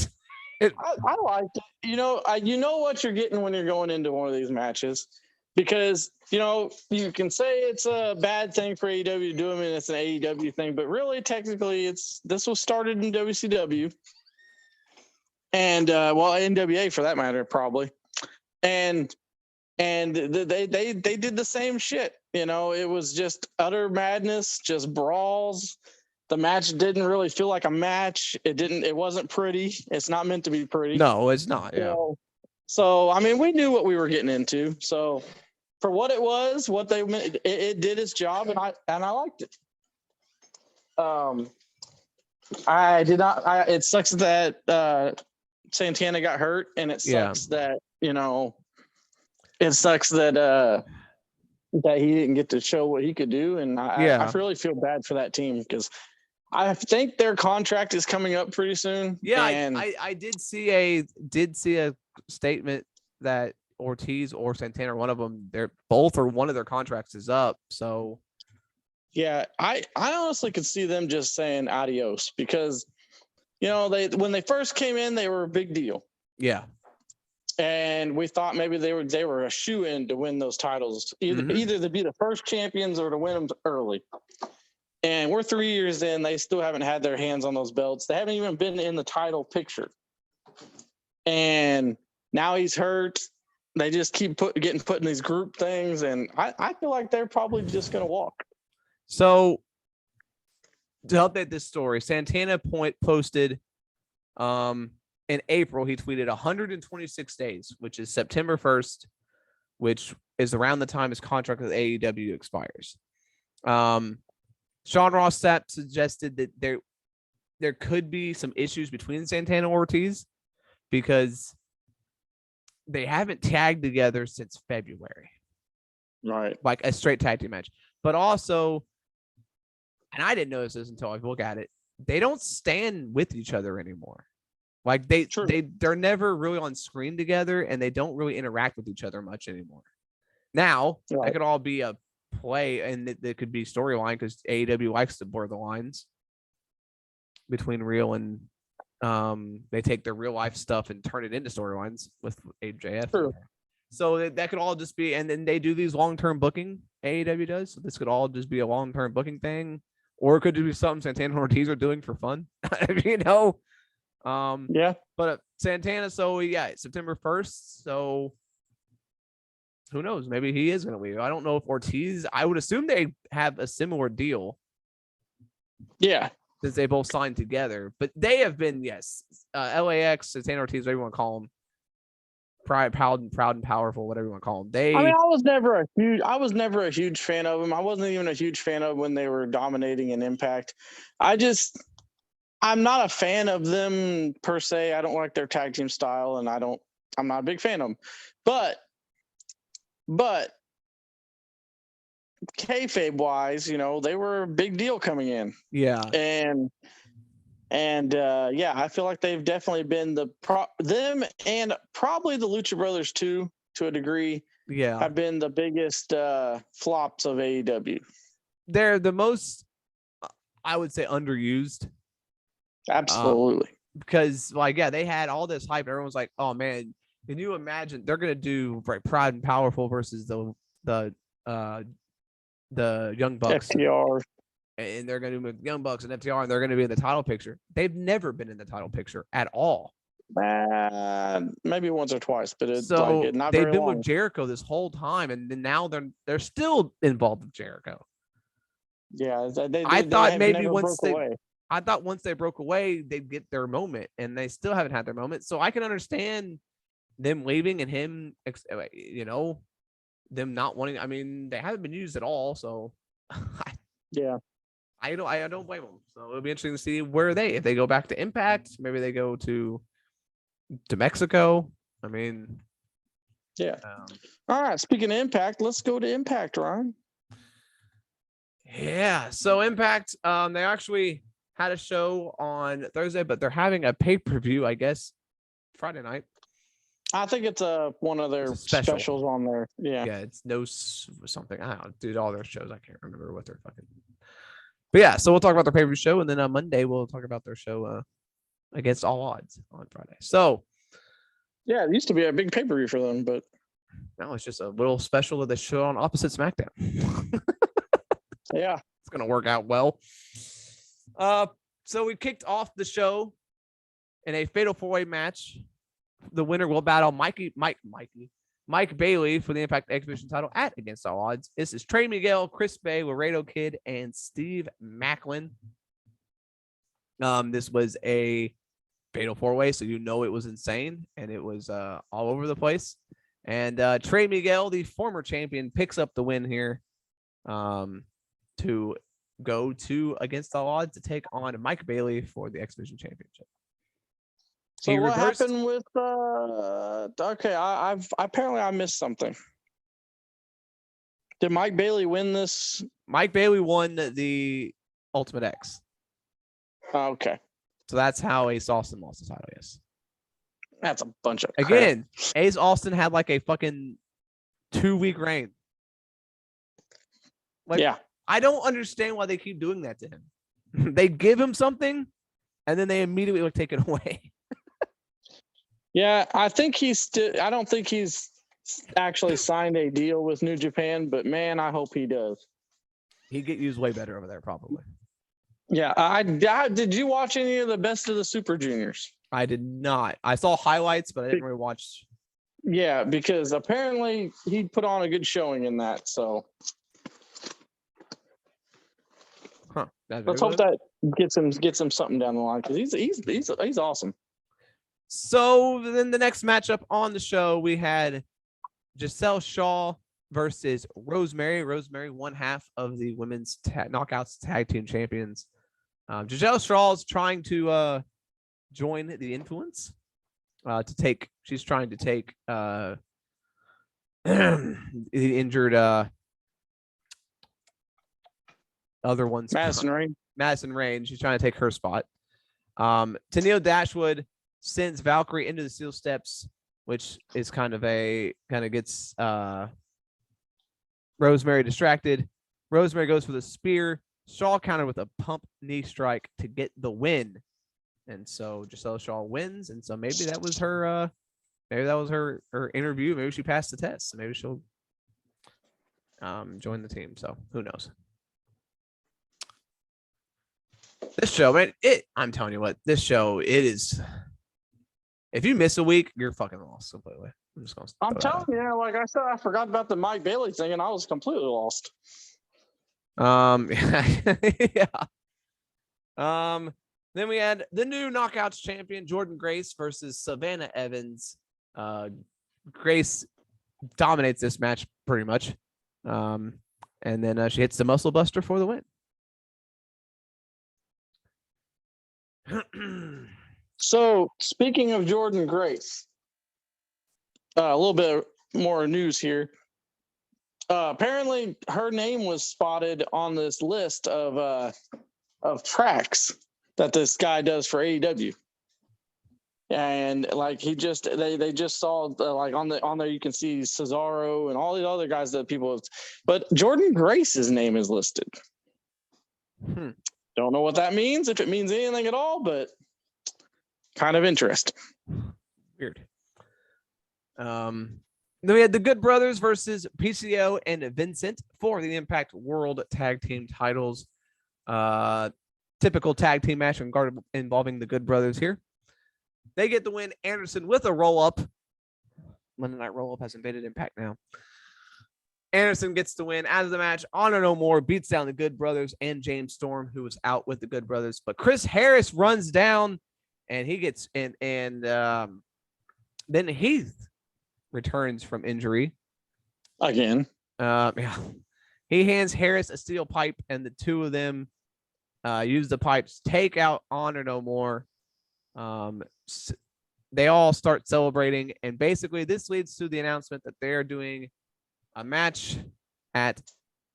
liked it. You know what you're getting when you're going into one of these matches, because you can say it's a bad thing for AEW to do them and it's an AEW thing, but really technically this was started in WCW. And NWA for that matter, probably, and they did the same shit. It was just utter madness, just brawls. The match didn't really feel like a match. It wasn't pretty. It's not meant to be pretty. No, it's not. Yeah. So I mean, we knew what we were getting into. So for what it was, what they meant, it did its job, and I liked it. I did not. It sucks that Santana got hurt, and it sucks that it sucks that that he didn't get to show what he could do, and I really feel bad for that team because I think their contract is coming up pretty soon. Yeah, and I did see a statement that Ortiz or Santana, one of them, they're both or one of their contracts is up. So yeah, I honestly could see them just saying adios because when they first came in, they were a big deal. Yeah. And we thought maybe they were a shoe-in to win those titles, either to be the first champions or to win them early. And we're 3 years in, they still haven't had their hands on those belts. They haven't even been in the title picture. And now he's hurt. They just keep getting put in these group things, and I feel like they're probably just going to walk. So to update this story, Santana posted in April, he tweeted 126 days, which is September 1st, which is around the time his contract with AEW expires. Sean Ross Sapp suggested that there could be some issues between Santana and Ortiz because they haven't tagged together since February. Right. Like a straight tag team match. But also, and I didn't notice this until I look at it, they don't stand with each other anymore. Like they're never really on screen together, and they don't really interact with each other much anymore. Now, that could all be a play, and it could be storyline because AEW likes to blur the lines between real and they take their real life stuff and turn it into storylines with AJF. True. So that could all just be, and then they do these long-term booking, AEW does. So this could all just be a long-term booking thing, or it could be something Santana and Ortiz are doing for fun. Yeah. But Santana, so yeah, September 1st. So who knows? Maybe he is going to leave. I don't know if Ortiz, I would assume they have a similar deal. Yeah. Since they both signed together, but they have been, LAX, Santana Ortiz, whatever you want to call them, proud and powerful, whatever you want to call them. I was never a huge fan of them. I wasn't even a huge fan of when they were dominating in Impact. I'm not a fan of them per se. I don't like their tag team style, and I'm not a big fan of them. But kayfabe wise, they were a big deal coming in. Yeah. And I feel like they've definitely been them and probably the Lucha Brothers too, to a degree. Yeah. Have been the biggest flops of AEW. They're the most, I would say, underused. Absolutely. Because they had all this hype. Everyone's like, oh man, can you imagine they're gonna do Proud and Powerful versus the Young Bucks, FTR, and they're gonna do Young Bucks and FTR, and they're gonna be in the title picture. They've never been in the title picture at all. Maybe once or twice, but it's not they've very been long. with Jericho this whole time, and then now they're still involved with Jericho. Yeah, I thought once they broke away, they'd get their moment, and they still haven't had their moment. So I can understand them leaving and him, them not wanting. I mean, they haven't been used at all, so I don't blame them. So it'll be interesting to see if they go back to Impact, maybe they go to Mexico. I mean, yeah. All right. Speaking of Impact, let's go to Impact, Ryan. Yeah. So Impact, they actually had a show on Thursday, but they're having a pay-per-view, I guess, Friday night. I think it's one of their specials on there. Yeah. Yeah, it's something. I don't know, dude, all their shows. I can't remember what they're fucking. But yeah, so we'll talk about their pay-per-view show, and then on Monday we'll talk about their show against All Odds on Friday. So yeah, it used to be a big pay-per-view for them, but now it's just a little special that they show on opposite SmackDown. Yeah, it's gonna work out well. So we kicked off the show in a fatal four-way match. The winner will battle Mike Bailey for the Impact Exhibition title at Against All Odds. This is Trey Miguel, Chris Bay, Laredo Kid, and Steve Macklin. This was a fatal 4-way, so it was insane, and it was all over the place. And Trey Miguel, the former champion, picks up the win here to go to against all odds to take on Mike Bailey for the X Division Championship. So what happened with okay, I've apparently I missed something. Did Mike Bailey win this? Mike Bailey won the Ultimate X. Okay. So that's how Ace Austin lost the title, yes. That's a bunch of crap. Again, Ace Austin had like a fucking 2-week reign. Like, yeah. I don't understand why they keep doing that to him. They give him something, and then they immediately take it away. Yeah, I think I don't think he's actually signed a deal with New Japan, but man, I hope he does. He'd get used way better over there, probably. Yeah, I did you watch any of the Best of the Super Juniors? I did not. I saw highlights, but I didn't really watch. Yeah, because apparently he put on a good showing in that. So let's hope that gets him something down the line, because he's awesome. So then the next matchup on the show, we had Giselle Shaw versus Rosemary. Rosemary, one half of the women's knockouts tag team champions. Giselle Shaw is trying to join the Influence she's trying to take the injured other ones. Madison Rayne. She's trying to take her spot. Tennille Dashwood sends Valkyrie into the steel steps, which is kind of gets Rosemary distracted. Rosemary goes for the spear. Shaw countered with a pump knee strike to get the win. And so Giselle Shaw wins. And so maybe that was her her interview. Maybe she passed the test. Maybe she'll join the team. So who knows? This show, man, I'm telling you what, this show, it is. If you miss a week, you're fucking lost completely. I'm telling you, like I said, I forgot about the Mike Bailey thing, and I was completely lost. Yeah. Then we had the new Knockouts champion, Jordynne Grace versus Savannah Evans. Grace dominates this match pretty much. And then she hits the Muscle Buster for the win. So, speaking of Jordynne Grace, a little bit more news here. Apparently, her name was spotted on this list of tracks that this guy does for AEW, and like they just saw like on there you can see Cesaro and all the other guys that people have, but Jordynne Grace's name is listed. Don't know what that means, if it means anything at all, but kind of interesting. Weird. Then we had the Good Brothers versus PCO and Vincent for the Impact World Tag Team titles. Typical tag team match involving the Good Brothers here. They get the win. Anderson with a roll-up. Monday Night Roll-Up has invaded Impact now. Anderson gets the win. Out of the match, Honor No More beats down the Good Brothers and James Storm, who was out with the Good Brothers. But Chris Harris runs down, and he gets in. And then Heath returns from injury again. Yeah, he hands Harris a steel pipe, and the two of them use the pipes, take out Honor No More. They all start celebrating, and basically this leads to the announcement that they're doing a match at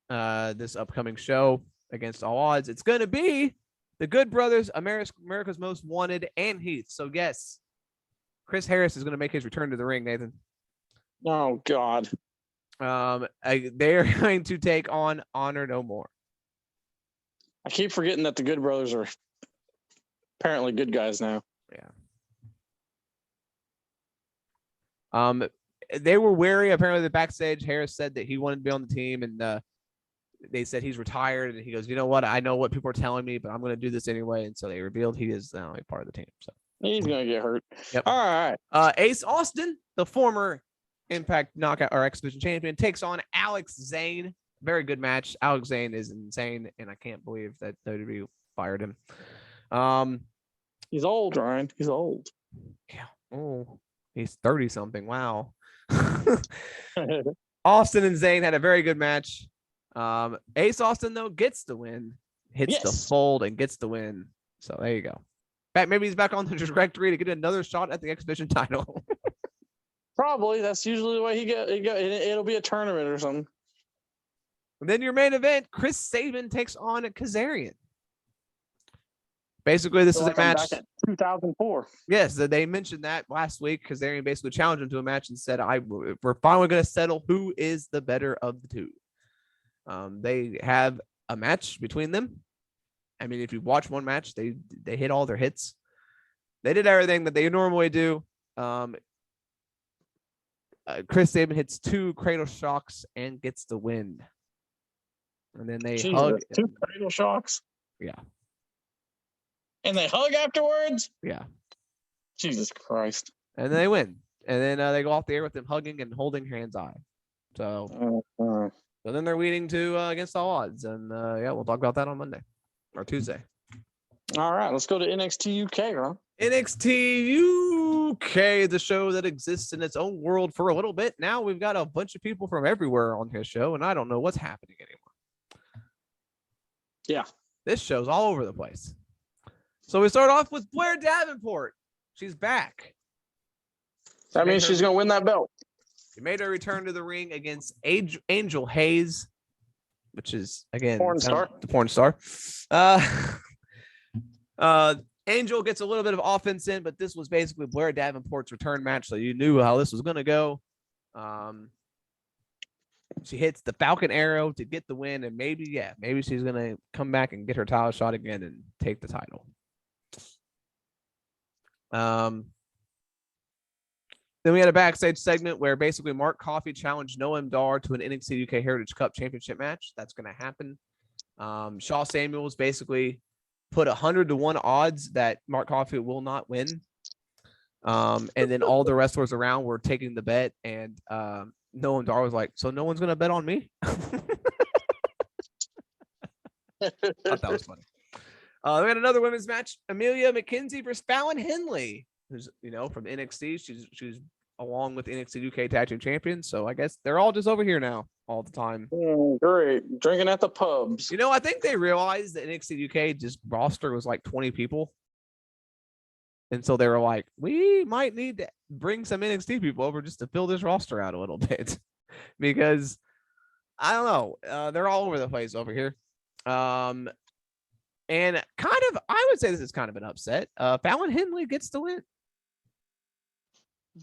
this upcoming show against all odds. It's going to be the Good Brothers, America's Most Wanted, and Heath. So yes, Chris Harris is going to make his return to the ring, Nathan. Oh God. They're going to take on Honor No More. I keep forgetting that the Good Brothers are apparently good guys now. Yeah. They were wary. Apparently, the backstage, Harris said that he wanted to be on the team, and they said he's retired. And he goes, "You know what? I know what people are telling me, but I'm going to do this anyway." And so they revealed he is now a part of the team. So he's going to get hurt. Yep. All right. Ace Austin, the former Impact Knockout or X Division champion, takes on Alex Zane. Very good match. Alex Zane is insane, and I can't believe that WWE fired him. He's old, Ryan. He's old. Yeah. Oh, he's 30 something. Wow. Austin and Zayn had a very good match. Ace Austin though gets the win, hits the fold and gets the win. So there you go. Maybe he's back on the trajectory to get another shot at the exhibition title. Probably. That's usually the way he go. It'll be a tournament or something. And then your main event, Chris Sabin takes on Kazarian. Basically, this is a match. Back at 2004. Yes, they mentioned that last week. Kazarian basically challenged him to a match and said, we're finally going to settle who is the better of the two. They have a match between them. I mean, if you watch one match, they hit all their hits. They did everything that they normally do. Chris Sabin hits 2 cradle shocks and gets the win. And then they hug. 2 cradle shocks? Yeah. And they hug afterwards? Yeah. Jesus Christ. And then they win. And then they go off the air with them hugging and holding hands eye. So, so then they're leading to Against All Odds. And yeah, we'll talk about that on Monday or Tuesday. All right, let's go to NXT UK, Ron. NXT UK, the show that exists in its own world for a little bit. Now we've got a bunch of people from everywhere on his show, and I don't know what's happening anymore. Yeah. This show's all over the place. So we start off with Blair Davenport. She's back. That means she's going to win that belt. She made her return to the ring against Angel Hayes, which is, again, the porn star. Angel gets a little bit of offense in, but this was basically Blair Davenport's return match, so you knew how this was going to go. She hits the Falcon Arrow to get the win, and maybe she's going to come back and get her title shot again and take the title. Then we had a backstage segment where basically Mark Coffey challenged Noam Dar to an NXT UK Heritage Cup Championship match. That's going to happen. Shaw Samuels basically put 100-1 odds that Mark Coffey will not win. And then all the wrestlers around were taking the bet, and Noam Dar was like, so no one's going to bet on me? I thought that was funny. We had another women's match, Amelia McKenzie versus Fallon Henley, who's, from NXT. She's along with NXT UK Tag Team Champions. So I guess they're all just over here now all the time. Great. Drinking at the pubs. I think they realized that NXT UK just roster was like 20 people. And so they were like, we might need to bring some NXT people over just to fill this roster out a little bit. Because, I don't know, they're all over the place over here. And kind of, I would say this is kind of an upset. Fallon Henley gets the win.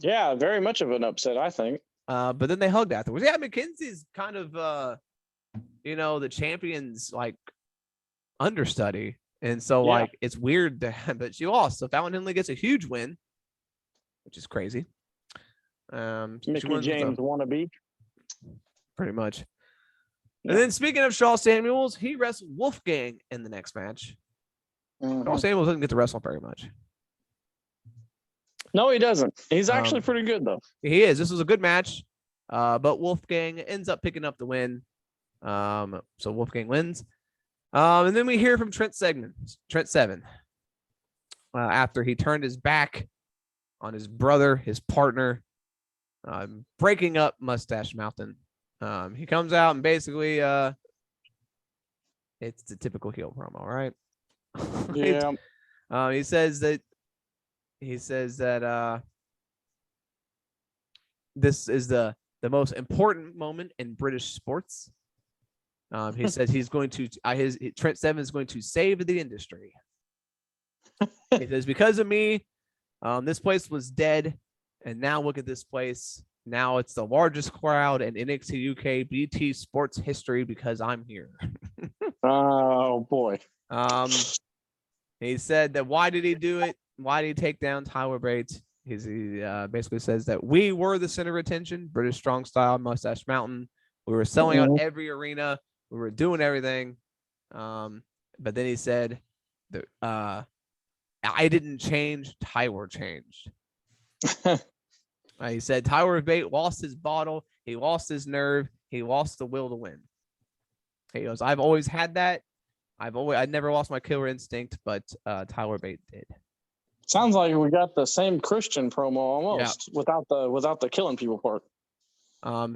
Yeah, very much of an upset, I think. But then they hugged afterwards. Yeah, McKenzie's kind of, the champion's like understudy. And so it's weird, but she lost. So Fallon Henley gets a huge win, which is crazy. Mickey James wannabe. Pretty much. And then speaking of Shaw Samuels, he wrestled Wolfgang in the next match. Shaw Samuels doesn't get to wrestle very much. No, he doesn't. He's actually pretty good, though. He is. This was a good match, but Wolfgang ends up picking up the win. So Wolfgang wins. And then we hear from Trent Seven. After he turned his back on his brother, his partner, breaking up Mustache Mountain. He comes out and basically it's the typical heel promo, right? Yeah. He says that this is the most important moment in British sports. He says he's going to Trent Seven is going to save the industry. He says, because of me, this place was dead, and now look at this place. Now it's the largest crowd in NXT UK BT sports history because I'm here. Oh boy. He said that why did he do it? Why did he take down Tyler Bates? He basically says that we were the center of attention, British Strong Style, Mustache Mountain. We were selling out every arena. We were doing everything. But then he said that I didn't change. Tyler changed. He said Tyler Bate lost his bottle. He lost his nerve. He lost the will to win. He goes, I've always had that. I never lost my killer instinct, but Tyler Bate did. Sounds like we got the same Christian promo almost without the killing people part.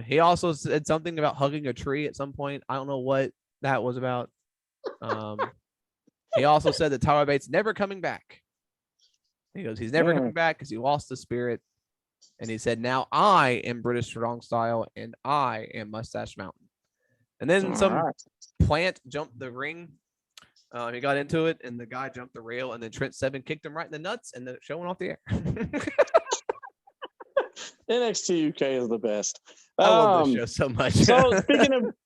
He also said something about hugging a tree at some point. I don't know what that was about. He also said that Tyler Bate's never coming back. He goes, he's never coming back because he lost the spirit. And he said, now I am British Strong Style and I am Mustache Mountain. And then plant jumped the ring. He got into it and the guy jumped the rail and then Trent Seven kicked him right in the nuts and the show went off the air. NXT UK is the best. I love this show so much. So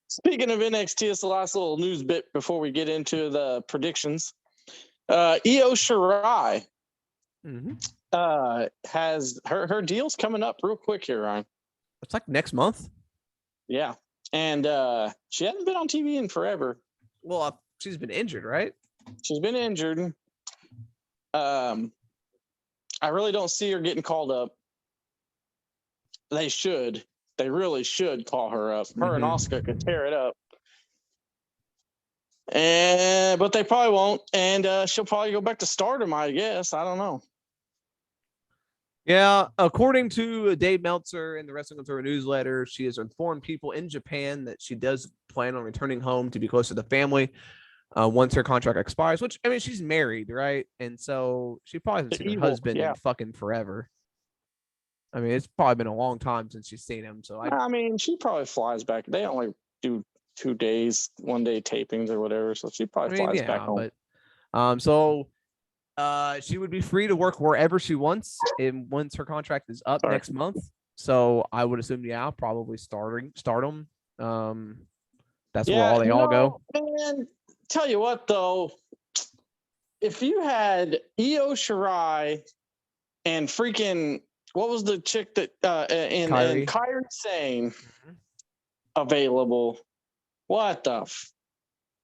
speaking of NXT, it's the last little news bit before we get into the predictions. Io Shirai has her deal's coming up real quick here, Ryan. It's like next month. Yeah. And she hasn't been on TV in forever. Well, she's been injured, right? She's been injured. I really don't see her getting called up. They should. They really should call her up. Her and Asuka could tear it up. But they probably won't. And she'll probably go back to Stardom, I guess. I don't know. Yeah, according to Dave Meltzer in the Wrestling Observer newsletter, she has informed people in Japan that she does plan on returning home to be close to the family once her contract expires, which, I mean, she's married, right? And so she probably hasn't seen her husband in fucking forever. I mean, it's probably been a long time since she's seen him. So I mean, she probably flies back. They only do 2 days, 1 day tapings or whatever. So she probably flies back home. But, she would be free to work wherever she wants once her contract is up next month. So I would assume, probably Stardom. That's where they all go. And tell you what, though, if you had Io Shirai and freaking what was the chick that and Kairi Sane available, what the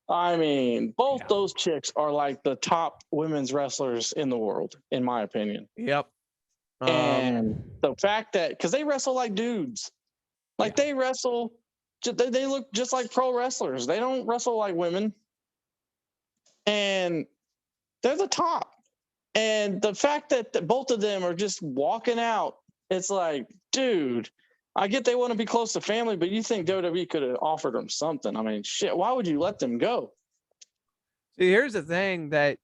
I mean, both those chicks are like the top women's wrestlers in the world, in my opinion. Yep. And the fact that, because they wrestle like dudes, like they wrestle, they look just like pro wrestlers. They don't wrestle like women. And they're the top. And the fact that both of them are just walking out, it's like, dude, I get they want to be close to family, but you think WWE could have offered them something. I mean, shit, why would you let them go? See, here's the thing, that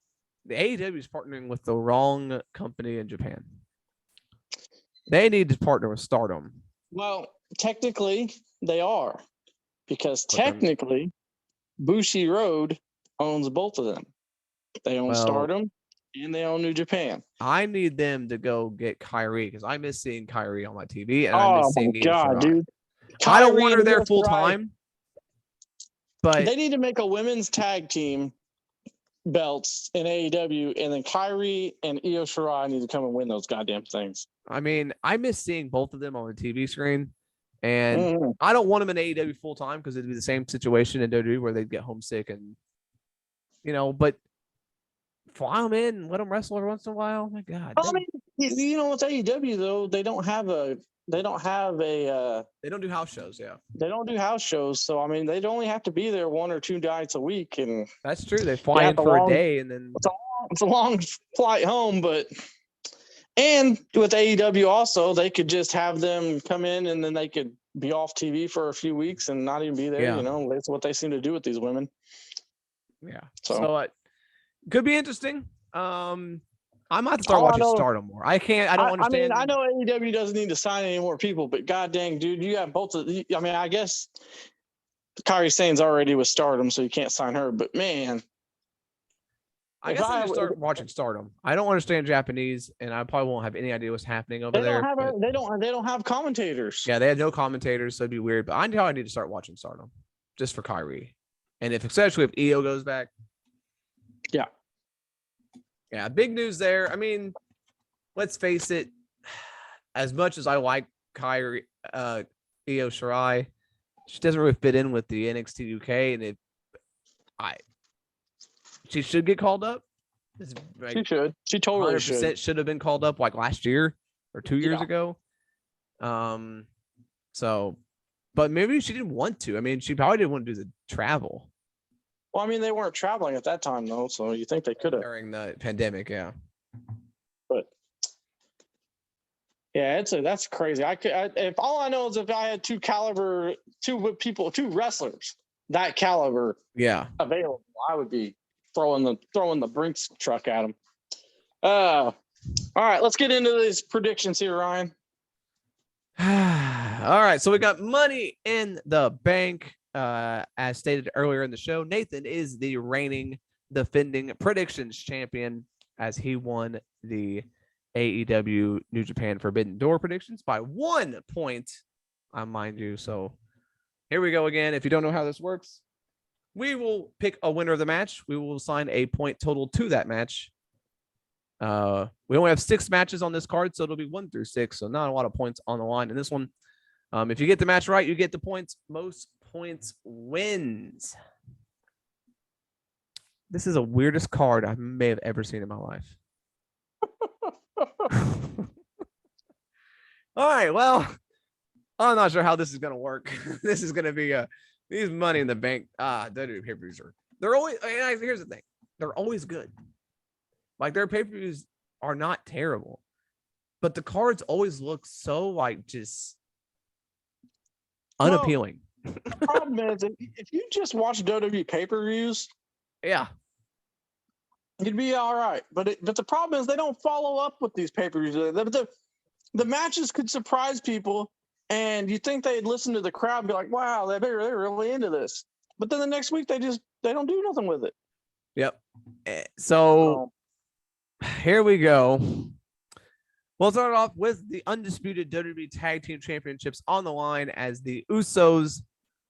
the AEW is partnering with the wrong company in Japan. They need to partner with Stardom. Well, technically, they are. Because technically, Bushi Road owns both of them. They own Stardom and they own New Japan. I need them to go get Kairi because I miss seeing Kairi on my TV. And I miss seeing dude. I don't want her there full time. But they need to make a women's tag team belts in AEW, and then Kairi and Io Shirai need to come and win those goddamn things. I mean, I miss seeing both of them on the TV screen. And I don't want them in AEW full time because it'd be the same situation in WWE where they'd get homesick and, but fly them in and let them wrestle every once in a while. Oh my God. I mean, it's AEW though. They don't do house shows. Yeah. They don't do house shows. So, I mean, they'd only have to be there 1 or 2 nights a week. And that's true. They fly in for a day and then it's a long flight home, and with AEW also, they could just have them come in and then they could be off TV for a few weeks and not even be there. Yeah. That's what they seem to do with these women. Yeah. So could be interesting. I might start watching Stardom more. I don't understand. I know AEW doesn't need to sign any more people, but god dang, dude, you have both of I mean, I guess Kairi Sane's already with Stardom, so you can't sign her, but man. I guess I need to start watching Stardom. I don't understand Japanese, and I probably won't have any idea what's happening over there. They don't have commentators. Yeah, they have no commentators, so it'd be weird. But I know I need to start watching Stardom just for Kairi, and especially if Io goes back. Yeah, big news there. I mean, let's face it. As much as I like Kairi, Io Shirai, she doesn't really fit in with the NXT UK, and she should get called up. She should. She totally should have been called up like last year or 2 years ago. So, but maybe she didn't want to. I mean, she probably didn't want to do the travel. Well, I mean, they weren't traveling at that time though, so you think they could have. during the pandemic. Yeah. But yeah, that's crazy. If all I know is if I had two wrestlers that caliber Yeah. available, I would be throwing the Brinks truck at them. All right, let's get into these predictions here, Ryan. All right, so we got money in the bank. As stated earlier in the show, Nathan is the reigning defending predictions champion as he won the AEW New Japan Forbidden Door predictions by 1 point. Mind you. So here we go again. If you don't know how this works, we will pick a winner of the match. We will assign a point total to that match. We only have 6 matches on this card, so it'll be 1 through 6. So not a lot of points on the line in this one. If you get the match right, you get the points. Most points wins. This is the weirdest card I may have ever seen in my life. All right, well, I'm not sure how this is going to work. This is going to be these money in the bank. WWE pay-per-views they're always, here's the thing. They're always good. Like their pay-per-views are not terrible, but the cards always look so like just unappealing. Well, the problem is if you just watch WWE pay-per-views, yeah, you'd be all right. But the problem is they don't follow up with these pay-per-views. The matches could surprise people, and you think they'd listen to the crowd and be like, "Wow, they're really into this." But then the next week they don't do nothing with it. Yep. So here we go. We'll start off with the undisputed WWE Tag Team Championships on the line as the Usos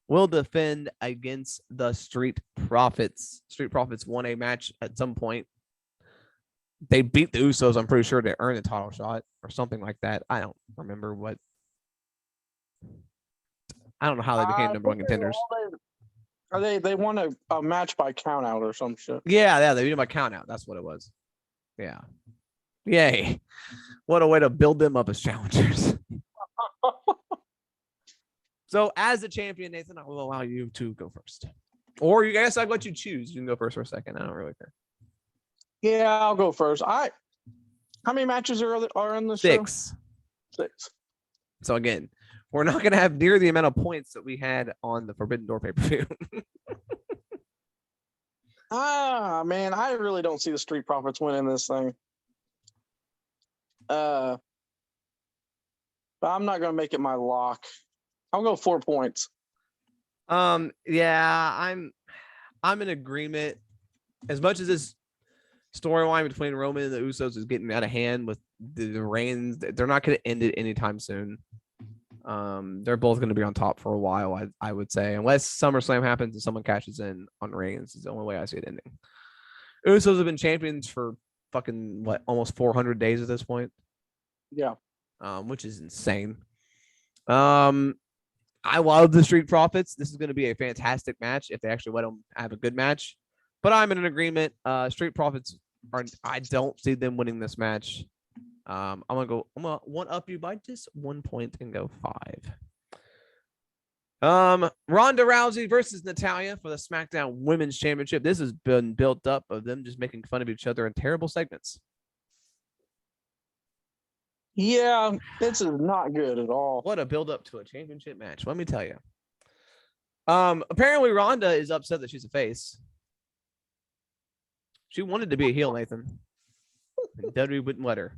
will defend against the Street Profits. Street Profits won a match at some point. They beat the Usos, I'm pretty sure, to earn the title shot or something like that. I don't remember what. I don't know how they became number 1 contenders. They won a match by count out or some shit. Yeah, they beat them by count out. That's what it was. Yeah. Yay. What a way to build them up as challengers. So as the champion, Nathan, I will allow you to go first. Or you guys, I'll let you choose. You can go first for a second. I don't really care. Yeah, I'll go first. How many matches are in the show? 6. 6. So again, we're not going to have near the amount of points that we had on the Forbidden Door pay-per-view. Man, I really don't see the Street Profits winning this thing. But I'm not going to make it my lock. I'll go 4 points. Yeah, I'm in agreement. As much as this storyline between Roman and the Usos is getting out of hand with the reigns, they're not going to end it anytime soon. They're both going to be on top for a while, I would say, unless SummerSlam happens and someone cashes in on Reigns. Is the only way I see it ending. Usos have been champions for fucking almost 400 days at this point. Yeah. Which is insane. I love the Street Profits. This is going to be a fantastic match if they actually let them have a good match. But I'm in an agreement. Street Profits I don't see them winning this match. I'm gonna one up you by just 1 point and go 5. Ronda Rousey versus Natalya for the SmackDown Women's Championship. This has been built up of them just making fun of each other in terrible segments. Yeah, this is not good at all. What a build up to a championship match, let me tell you. Apparently Ronda is upset that she's a face. She wanted to be a heel, Nathan. WWE wouldn't let her.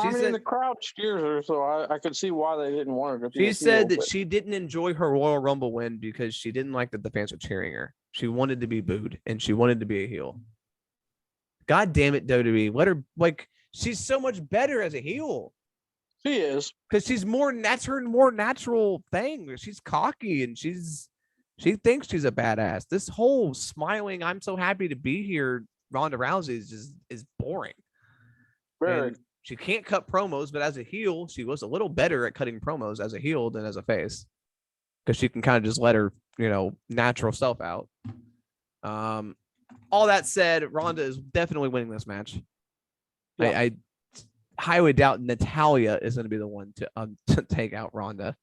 She said the crowd cheers her, so I could see why they didn't want her to be. She said that she didn't enjoy her Royal Rumble win because she didn't like that the fans were cheering her. She wanted to be booed and she wanted to be a heel. God damn it, WWE. Let her, she's so much better as a heel. She is. Because that's her more natural thing. She's cocky and she thinks she's a badass. This whole smiling, I'm so happy to be here, Ronda Rousey is boring. Very. And she can't cut promos, but as a heel, she was a little better at cutting promos as a heel than as a face. Because she can kind of just let her, natural self out. All that said, Ronda is definitely winning this match. Yeah. I highly doubt Natalya is going to be the one to take out Ronda.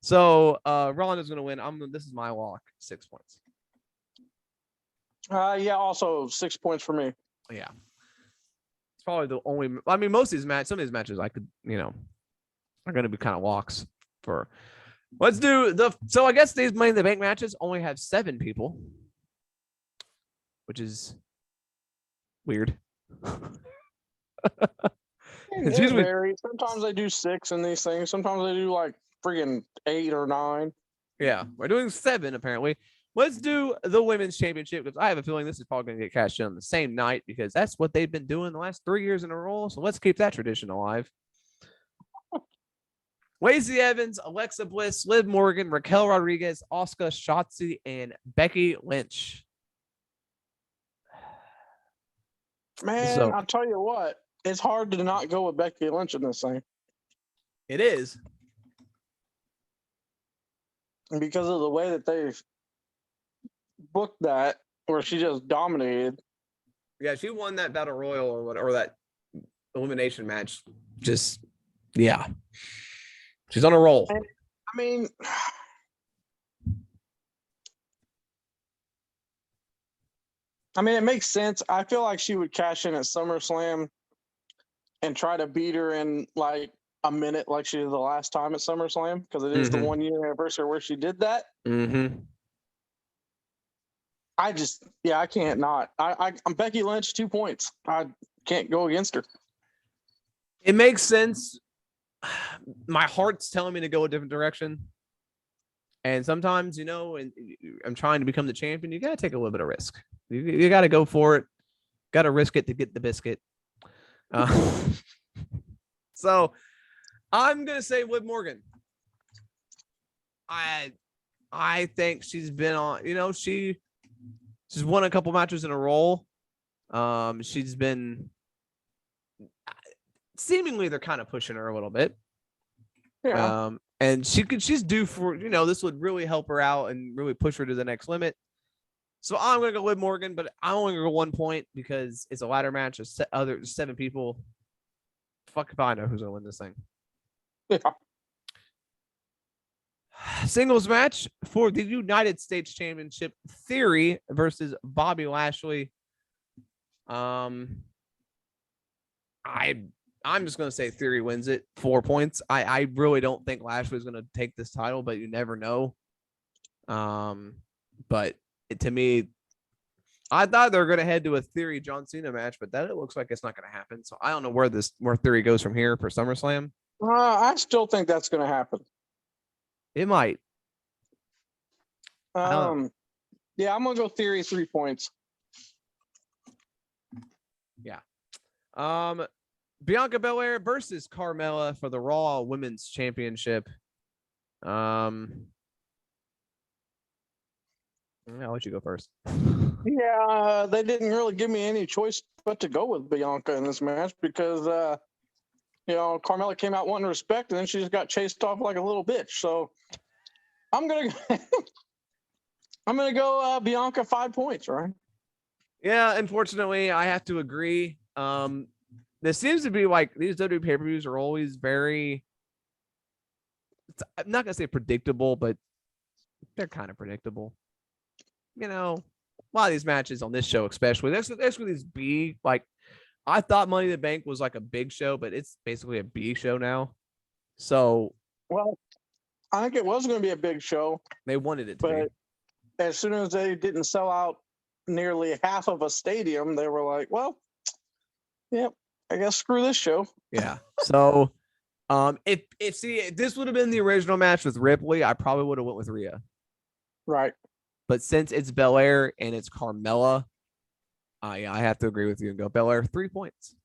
So Ronda's gonna win. This is my lock, 6 points. Yeah, also 6 points for me. Yeah. It's probably the only most of these some of these matches I could, are gonna be kind of locks for. Let's do so I guess these Money in the Bank matches only have 7 people, which is weird. It's It usually varies. Sometimes they do 6 in these things. Sometimes they do like freaking 8 or 9. Yeah, we're doing 7 apparently. Let's do the women's championship because I have a feeling this is probably going to get cashed in on the same night because that's what they've been doing the last 3 years in a row. So let's keep that tradition alive. Lacey Evans, Alexa Bliss, Liv Morgan, Raquel Rodriguez, Asuka, Shotzi, and Becky Lynch. Man, So- I'll tell you what, it's hard to not go with Becky Lynch in this thing It is. because of the way that they've booked that, where she just dominated. Yeah, she won that battle royal or that elimination match. Just yeah, she's on a roll. I mean, it makes sense. I feel like she would cash in at SummerSlam and try to beat her in like a minute, like she did the last time at SummerSlam, because it is the 1 year anniversary where she did that. Mm-hmm. I can't not. I'm Becky Lynch, 2 points. I can't go against her. It makes sense. My heart's telling me to go a different direction. And sometimes, and I'm trying to become the champion, you got to take a little bit of risk. You got to go for it. Got to risk it to get the biscuit. So I'm going to say Liv Morgan. I think she's been on, she's won a couple matches in a row. She's been seemingly they're kind of pushing her a little bit. Yeah. And she's due for, this would really help her out and really push her to the next limit. So I'm going to go Liv Morgan, but I'm only going to go 1 point because it's a ladder match of other 7 people. Fuck if I know who's going to win this thing. Yeah. Singles match for the United States Championship, Theory versus Bobby Lashley. I'm just going to say Theory wins it, 4 points. I really don't think Lashley's going to take this title, but you never know. But to me, I thought they were going to head to a Theory John Cena match, but that it looks like it's not going to happen. So I don't know where Theory goes from here for SummerSlam. I still think that's going to happen. It might. Yeah, I'm going to go Theory, 3 points. Yeah. Bianca Belair versus Carmella for the Raw Women's Championship. I'll let you go first. Yeah, they didn't really give me any choice but to go with Bianca in this match because, Carmella came out wanting respect and then she just got chased off like a little bitch. So I'm gonna go Bianca, 5 points, right? Yeah, unfortunately, I have to agree. This seems to be like these WWE pay-per-views are always very, I'm not gonna say predictable, but they're kind of predictable. A lot of these matches on this show, especially, that's what these B, like, I thought Money in the Bank was like a big show, but it's basically a B show now. So, well, I think it was going to be a big show. They wanted it to be. As soon as they didn't sell out nearly half of a stadium, they were like, well, yep, I guess screw this show. Yeah. So, if this would have been the original match with Ripley, I probably would have went with Rhea. Right. But since it's Belair and it's Carmella, I have to agree with you and go Belair, 3 points.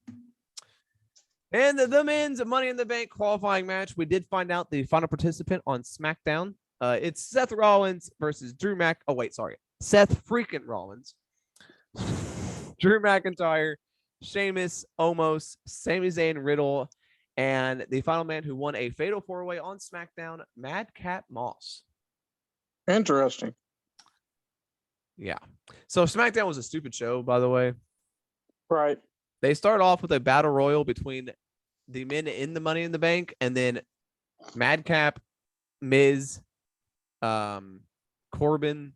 And the men's Money in the Bank qualifying match, we did find out the final participant on SmackDown. It's Seth Rollins versus Seth freaking Rollins, Drew McIntyre, Sheamus, Omos, Sami Zayn, Riddle, and the final man who won a fatal 4-way on SmackDown, Madcap Moss. Interesting. Yeah. So SmackDown was a stupid show, by the way. Right. They start off with a battle royal between the men in the Money in the Bank, and then Madcap Miz, Corbin,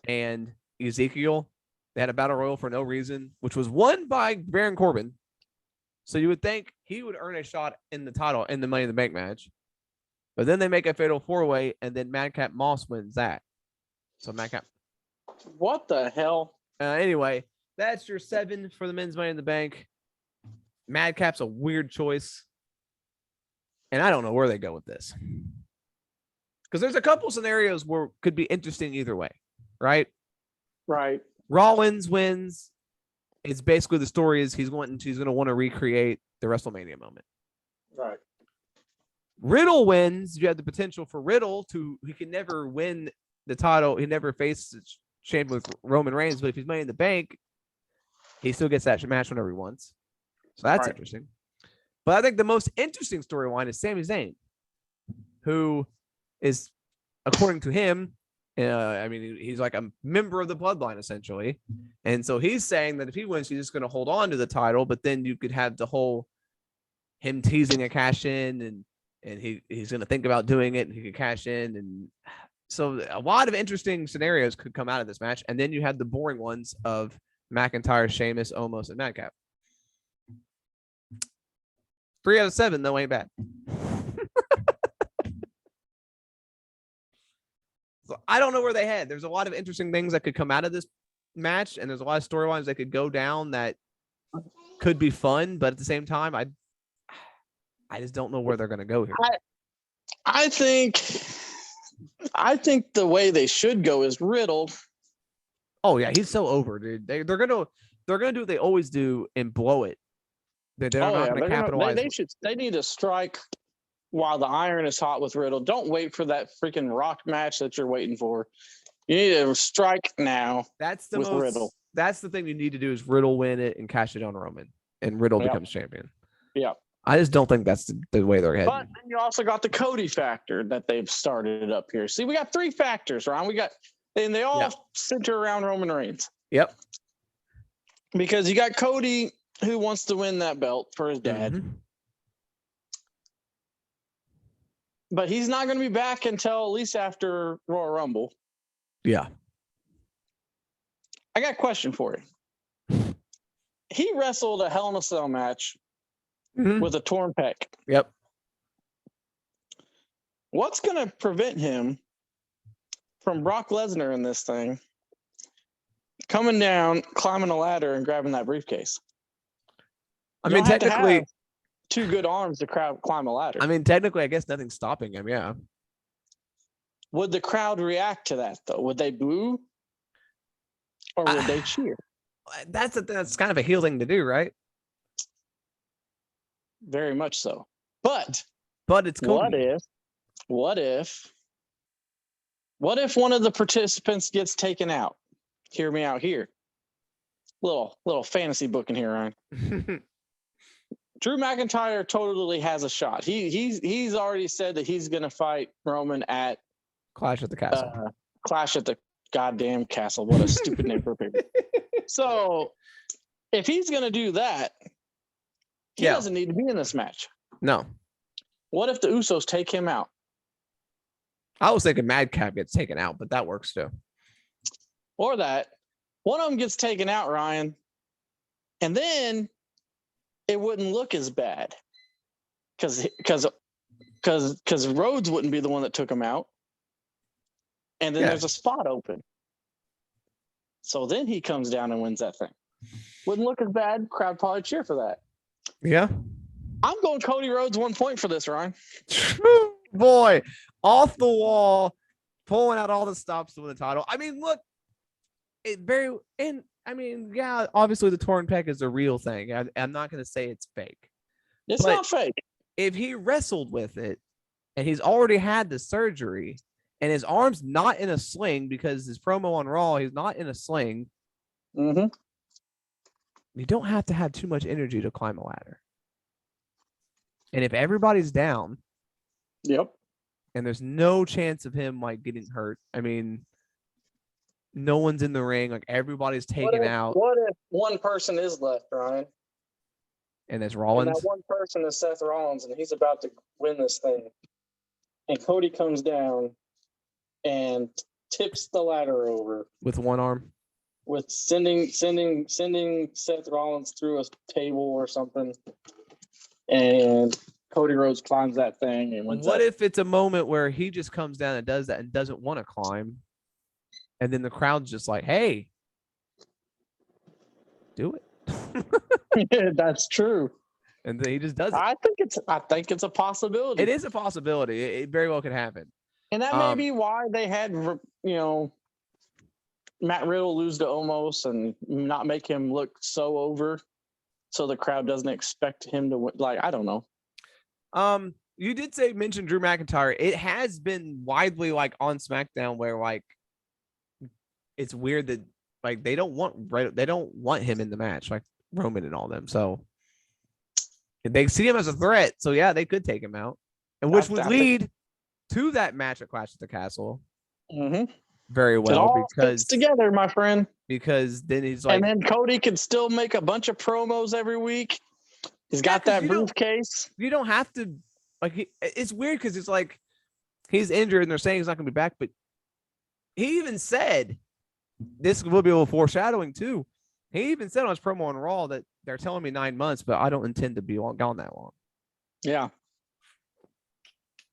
and Ezekiel. They had a battle royal for no reason, which was won by Baron Corbin. So you would think he would earn a shot in the title in the Money in the Bank match. But then they make a fatal 4-way, and then Madcap Moss wins that. So Madcap. What the hell? Anyway, that's your 7 for the men's Money in the Bank. Madcap's a weird choice. And I don't know where they go with this. Because there's a couple scenarios where could be interesting either way, right? Right. Rollins wins. It's basically the story is he's going to want to recreate the WrestleMania moment. Right. Riddle wins. You have the potential for Riddle he can never win the title. He never faces champion with Roman Reigns, but if he's Money in the Bank, he still gets that match whenever he wants. So that's interesting. But I think the most interesting storyline is Sami Zayn, who is, according to him, he's like a member of the bloodline essentially. And so he's saying that if he wins, he's just going to hold on to the title, but then you could have the whole him teasing a cash in and he's going to think about doing it and he could cash in. And so a lot of interesting scenarios could come out of this match. And then you have the boring ones of McIntyre, Sheamus, Omos, and Madcap. 3 out of 7, though, ain't bad. So I don't know where they head. There's a lot of interesting things that could come out of this match, and there's a lot of storylines that could go down that could be fun, but at the same time, I just don't know where they're going to go here. I think the way they should go is Riddle. Oh yeah, he's so over, dude. They're gonna do what they always do and blow it. They're not going to capitalize. They need to strike while the iron is hot with Riddle. Don't wait for that freaking Rock match that you're waiting for. You need to strike now. Riddle. That's the thing you need to do is Riddle win it and cash it on Roman, and Riddle becomes champion. Yeah. I just don't think that's the way they're heading. But then you also got the Cody factor that they've started up here. See, we got 3 factors, Ron. And they all center around Roman Reigns. Yep. Because you got Cody, who wants to win that belt for his dad. Mm-hmm. But he's not going to be back until at least after Royal Rumble. Yeah. I got a question for you. He wrestled a Hell in a Cell match with a torn pec. Yep. What's going to prevent him from Brock Lesnar in this thing coming down, climbing a ladder, and grabbing that briefcase? I mean, technically, 2 good arms to climb a ladder. I mean, technically, I guess nothing's stopping him. Yeah. Would the crowd react to that though? Would they boo, or would they cheer? That's kind of a heel thing to do, right? Very much so. But it's Cody. What if one of the participants gets taken out? Hear me out here. Little fantasy booking here, Ryan. Drew McIntyre totally has a shot. He's already said that he's going to fight Roman at Clash at the Castle. Clash at the goddamn Castle. What a stupid name for a paper. So, if he's going to do that, he doesn't need to be in this match. No. What if the Usos take him out? I was thinking Madcap gets taken out, but that works too. Or that one of them gets taken out, Ryan, and then it wouldn't look as bad because Rhodes wouldn't be the one that took him out, and then there's a spot open. So then he comes down and wins that thing. Wouldn't look as bad. Crowd probably cheer for that. Yeah. I'm going Cody Rhodes 1 point for this, Ryan. Boy, off the wall, pulling out all the stops to win the title. I mean, look, obviously the torn pec is a real thing. I'm not going to say it's fake. It's not fake. If he wrestled with it and he's already had the surgery and his arm's not in a sling because his promo on Raw, he's not in a sling. Mm-hmm. You don't have to have too much energy to climb a ladder. And if everybody's down, yep, and there's no chance of him like getting hurt. I mean, no one's in the ring. Like everybody's taken out. What if one person is left, Ryan? And it's Rollins. And that one person is Seth Rollins, and he's about to win this thing. and Cody comes down and tips the ladder over with one arm. with sending Seth Rollins through a table or something, and Cody Rhodes climbs that thing and wins. What if it's a moment where he just comes down and does that and doesn't want to climb, and then the crowd's just like, "Hey, do it." That's true. And then he just does it. I think it's a possibility. It is a possibility. It very well could happen. And that may be why they had, Matt Riddle lose to Omos and not make him look so over, so the crowd doesn't expect him to win. Like, I don't know. You did mention Drew McIntyre. It has been widely on SmackDown where it's weird that they don't want him in the match, like Roman and all them. So they see him as a threat. So yeah, they could take him out, and which would lead to that match at Clash at the Castle. Mm-hmm. Very well, it all because fits together, my friend. Because then he's and then Cody can still make a bunch of promos every week. He's got that briefcase. You don't have to it's weird because it's he's injured and they're saying he's not going to be back, but he even said this will be a little foreshadowing too. He even said on his promo on Raw that they're telling me 9 months, but I don't intend to be gone that long. Yeah,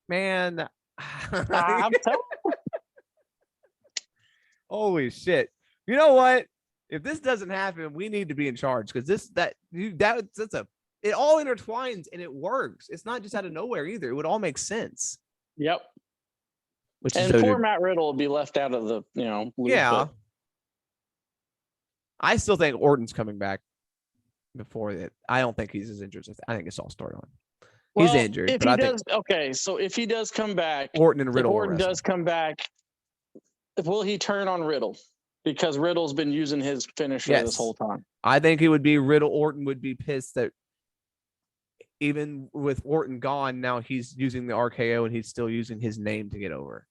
man. I'm telling you. Holy shit. You know what? If this doesn't happen, we need to be in charge because it all intertwines and it works. It's not just out of nowhere either. It would all make sense. Yep. And poor Matt Riddle will be left out of the, loop. Yeah. I still think Orton's coming back before that. I don't think he's as injured. I think it's all storyline. He's injured. If he does, okay. So if he does come back, Orton and Riddle. Orton does come back. Will he turn on Riddle? Because Riddle's been using his finisher this whole time. I think it would be Riddle. Orton would be pissed that even with Orton gone, now he's using the RKO and he's still using his name to get over.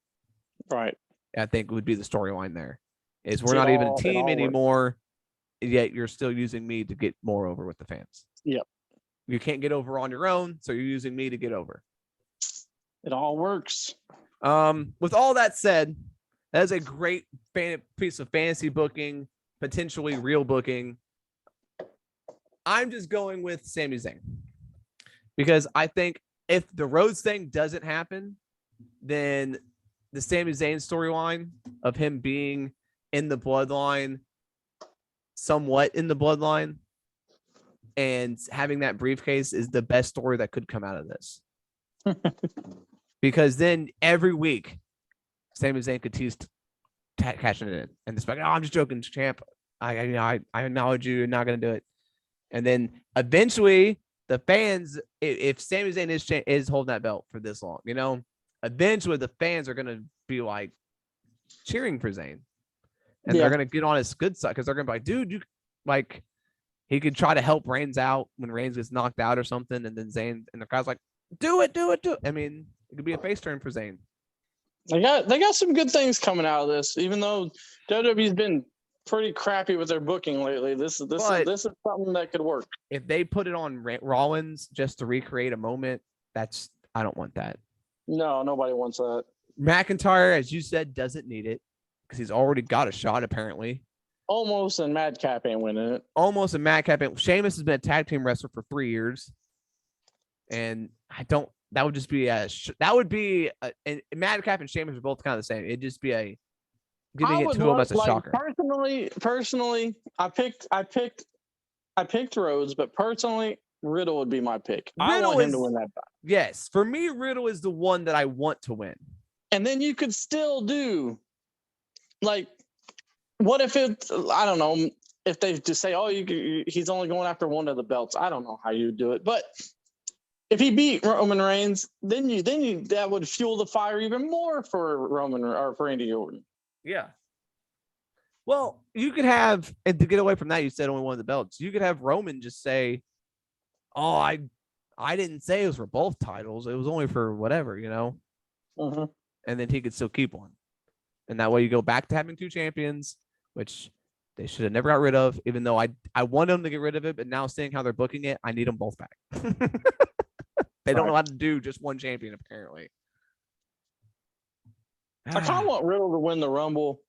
Right. I think would be the storyline there. Is we're not even a team anymore, yet you're still using me to get more over with the fans. Yep. You can't get over on your own, so you're using me to get over. It all works. With all that said, that is a great piece of fantasy booking, potentially real booking. I'm just going with Sami Zayn because I think if the Rhodes thing doesn't happen, then the Sami Zayn storyline of him being in the bloodline, somewhat in the bloodline, and having that briefcase is the best story that could come out of this. Because then every week, Sami Zayn could tease cashing it in, and it's like, "Oh, I'm just joking, champ. I acknowledge you're not gonna do it." And then eventually, the fans, if Sami Zayn is holding that belt for this long, eventually the fans are gonna be cheering for Zayn, and they're gonna get on his good side because they're gonna be like, "Dude, you he could try to help Reigns out when Reigns gets knocked out or something," and then Zayn and the crowd's like, "Do it." I mean, it could be a face turn for Zayn. They got some good things coming out of this, even though WWE's been pretty crappy with their booking lately. This is something that could work. If they put it on Rollins just to recreate a moment, I don't want that. No, nobody wants that. McIntyre, as you said, doesn't need it because he's already got a shot apparently. Almost and Madcap ain't winning it. Almost and Madcap ain't. Sheamus has been a tag team wrestler for 3 years, and that would just be and Madcap and Sheamus are both kind of the same. It'd just be giving it to him as a shocker. Personally, I picked Rhodes, but personally, Riddle would be my pick. I want him to win that battle. Yes, for me, Riddle is the one that I want to win. And then you could still do, what if I don't know, if they just say, "Oh, he's only going after one of the belts." I don't know how you do it, but if he beat Roman Reigns, then that would fuel the fire even more for Roman or for Randy Orton. Yeah. Well, you could have, and to get away from that, you said only one of the belts. You could have Roman just say, "Oh, I didn't say it was for both titles. It was only for whatever, Mm-hmm. And then he could still keep one. And that way you go back to having 2 champions, which they should have never got rid of, even though I want them to get rid of it. But now seeing how they're booking it, I need them both back. They don't know how to do just one champion, apparently. I kind of want Riddle to win the Rumble.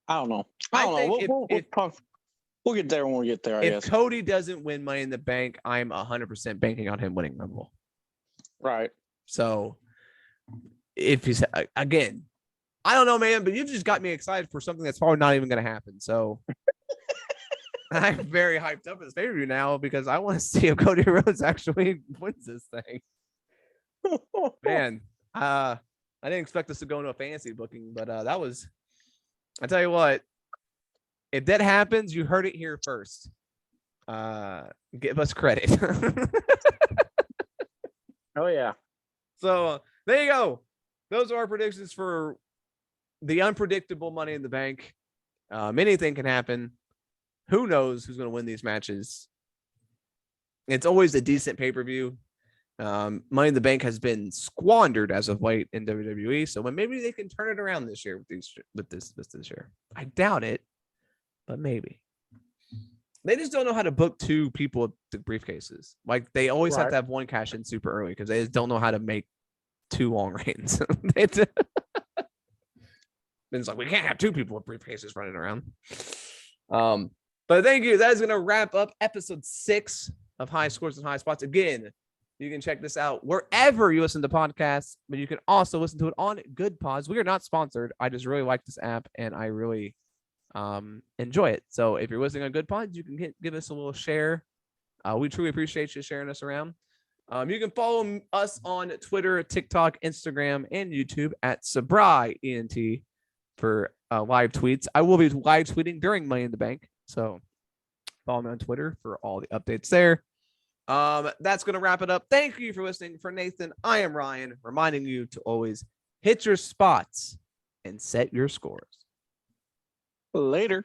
I don't know. I don't know. We'll get there when we get there, I guess. If Cody doesn't win Money in the Bank, I'm 100% banking on him winning Rumble. Right. So if he's, again, I don't know, man, but you just got me excited for something that's probably not even going to happen. So I'm very hyped up as pay-per-view now because I want to see if Cody Rhodes actually wins this thing. Man, I didn't expect this to go into a fantasy booking, but that was, I tell you what, if that happens, you heard it here first. Give us credit. Oh, yeah. So there you go. Those are our predictions for the unpredictable Money in the Bank. Anything can happen. Who knows who's going to win these matches? It's always a decent pay-per-view. Money in the Bank has been squandered as of late in WWE, so maybe they can turn it around this year with this year. I doubt it, but maybe. They just don't know how to book two people with the briefcases. Like they always have to have one cash in super early because they just don't know how to make two long reigns. It's like we can't have two people with briefcases running around. But thank you. That is going to wrap up episode 6 of High Scores and High Spots. Again, you can check this out wherever you listen to podcasts, but you can also listen to it on Good Pods. We are not sponsored. I just really like this app, and I really enjoy it. So if you're listening on Good Pods, you can give us a little share. We truly appreciate you sharing us around. You can follow us on Twitter, TikTok, Instagram, and YouTube at SabraiENT for live tweets. I will be live tweeting during Money in the Bank, so follow me on Twitter for all the updates there. That's going to wrap it up. Thank you for listening. For Nathan, I am Ryan, reminding you to always hit your spots and set your scores. Later.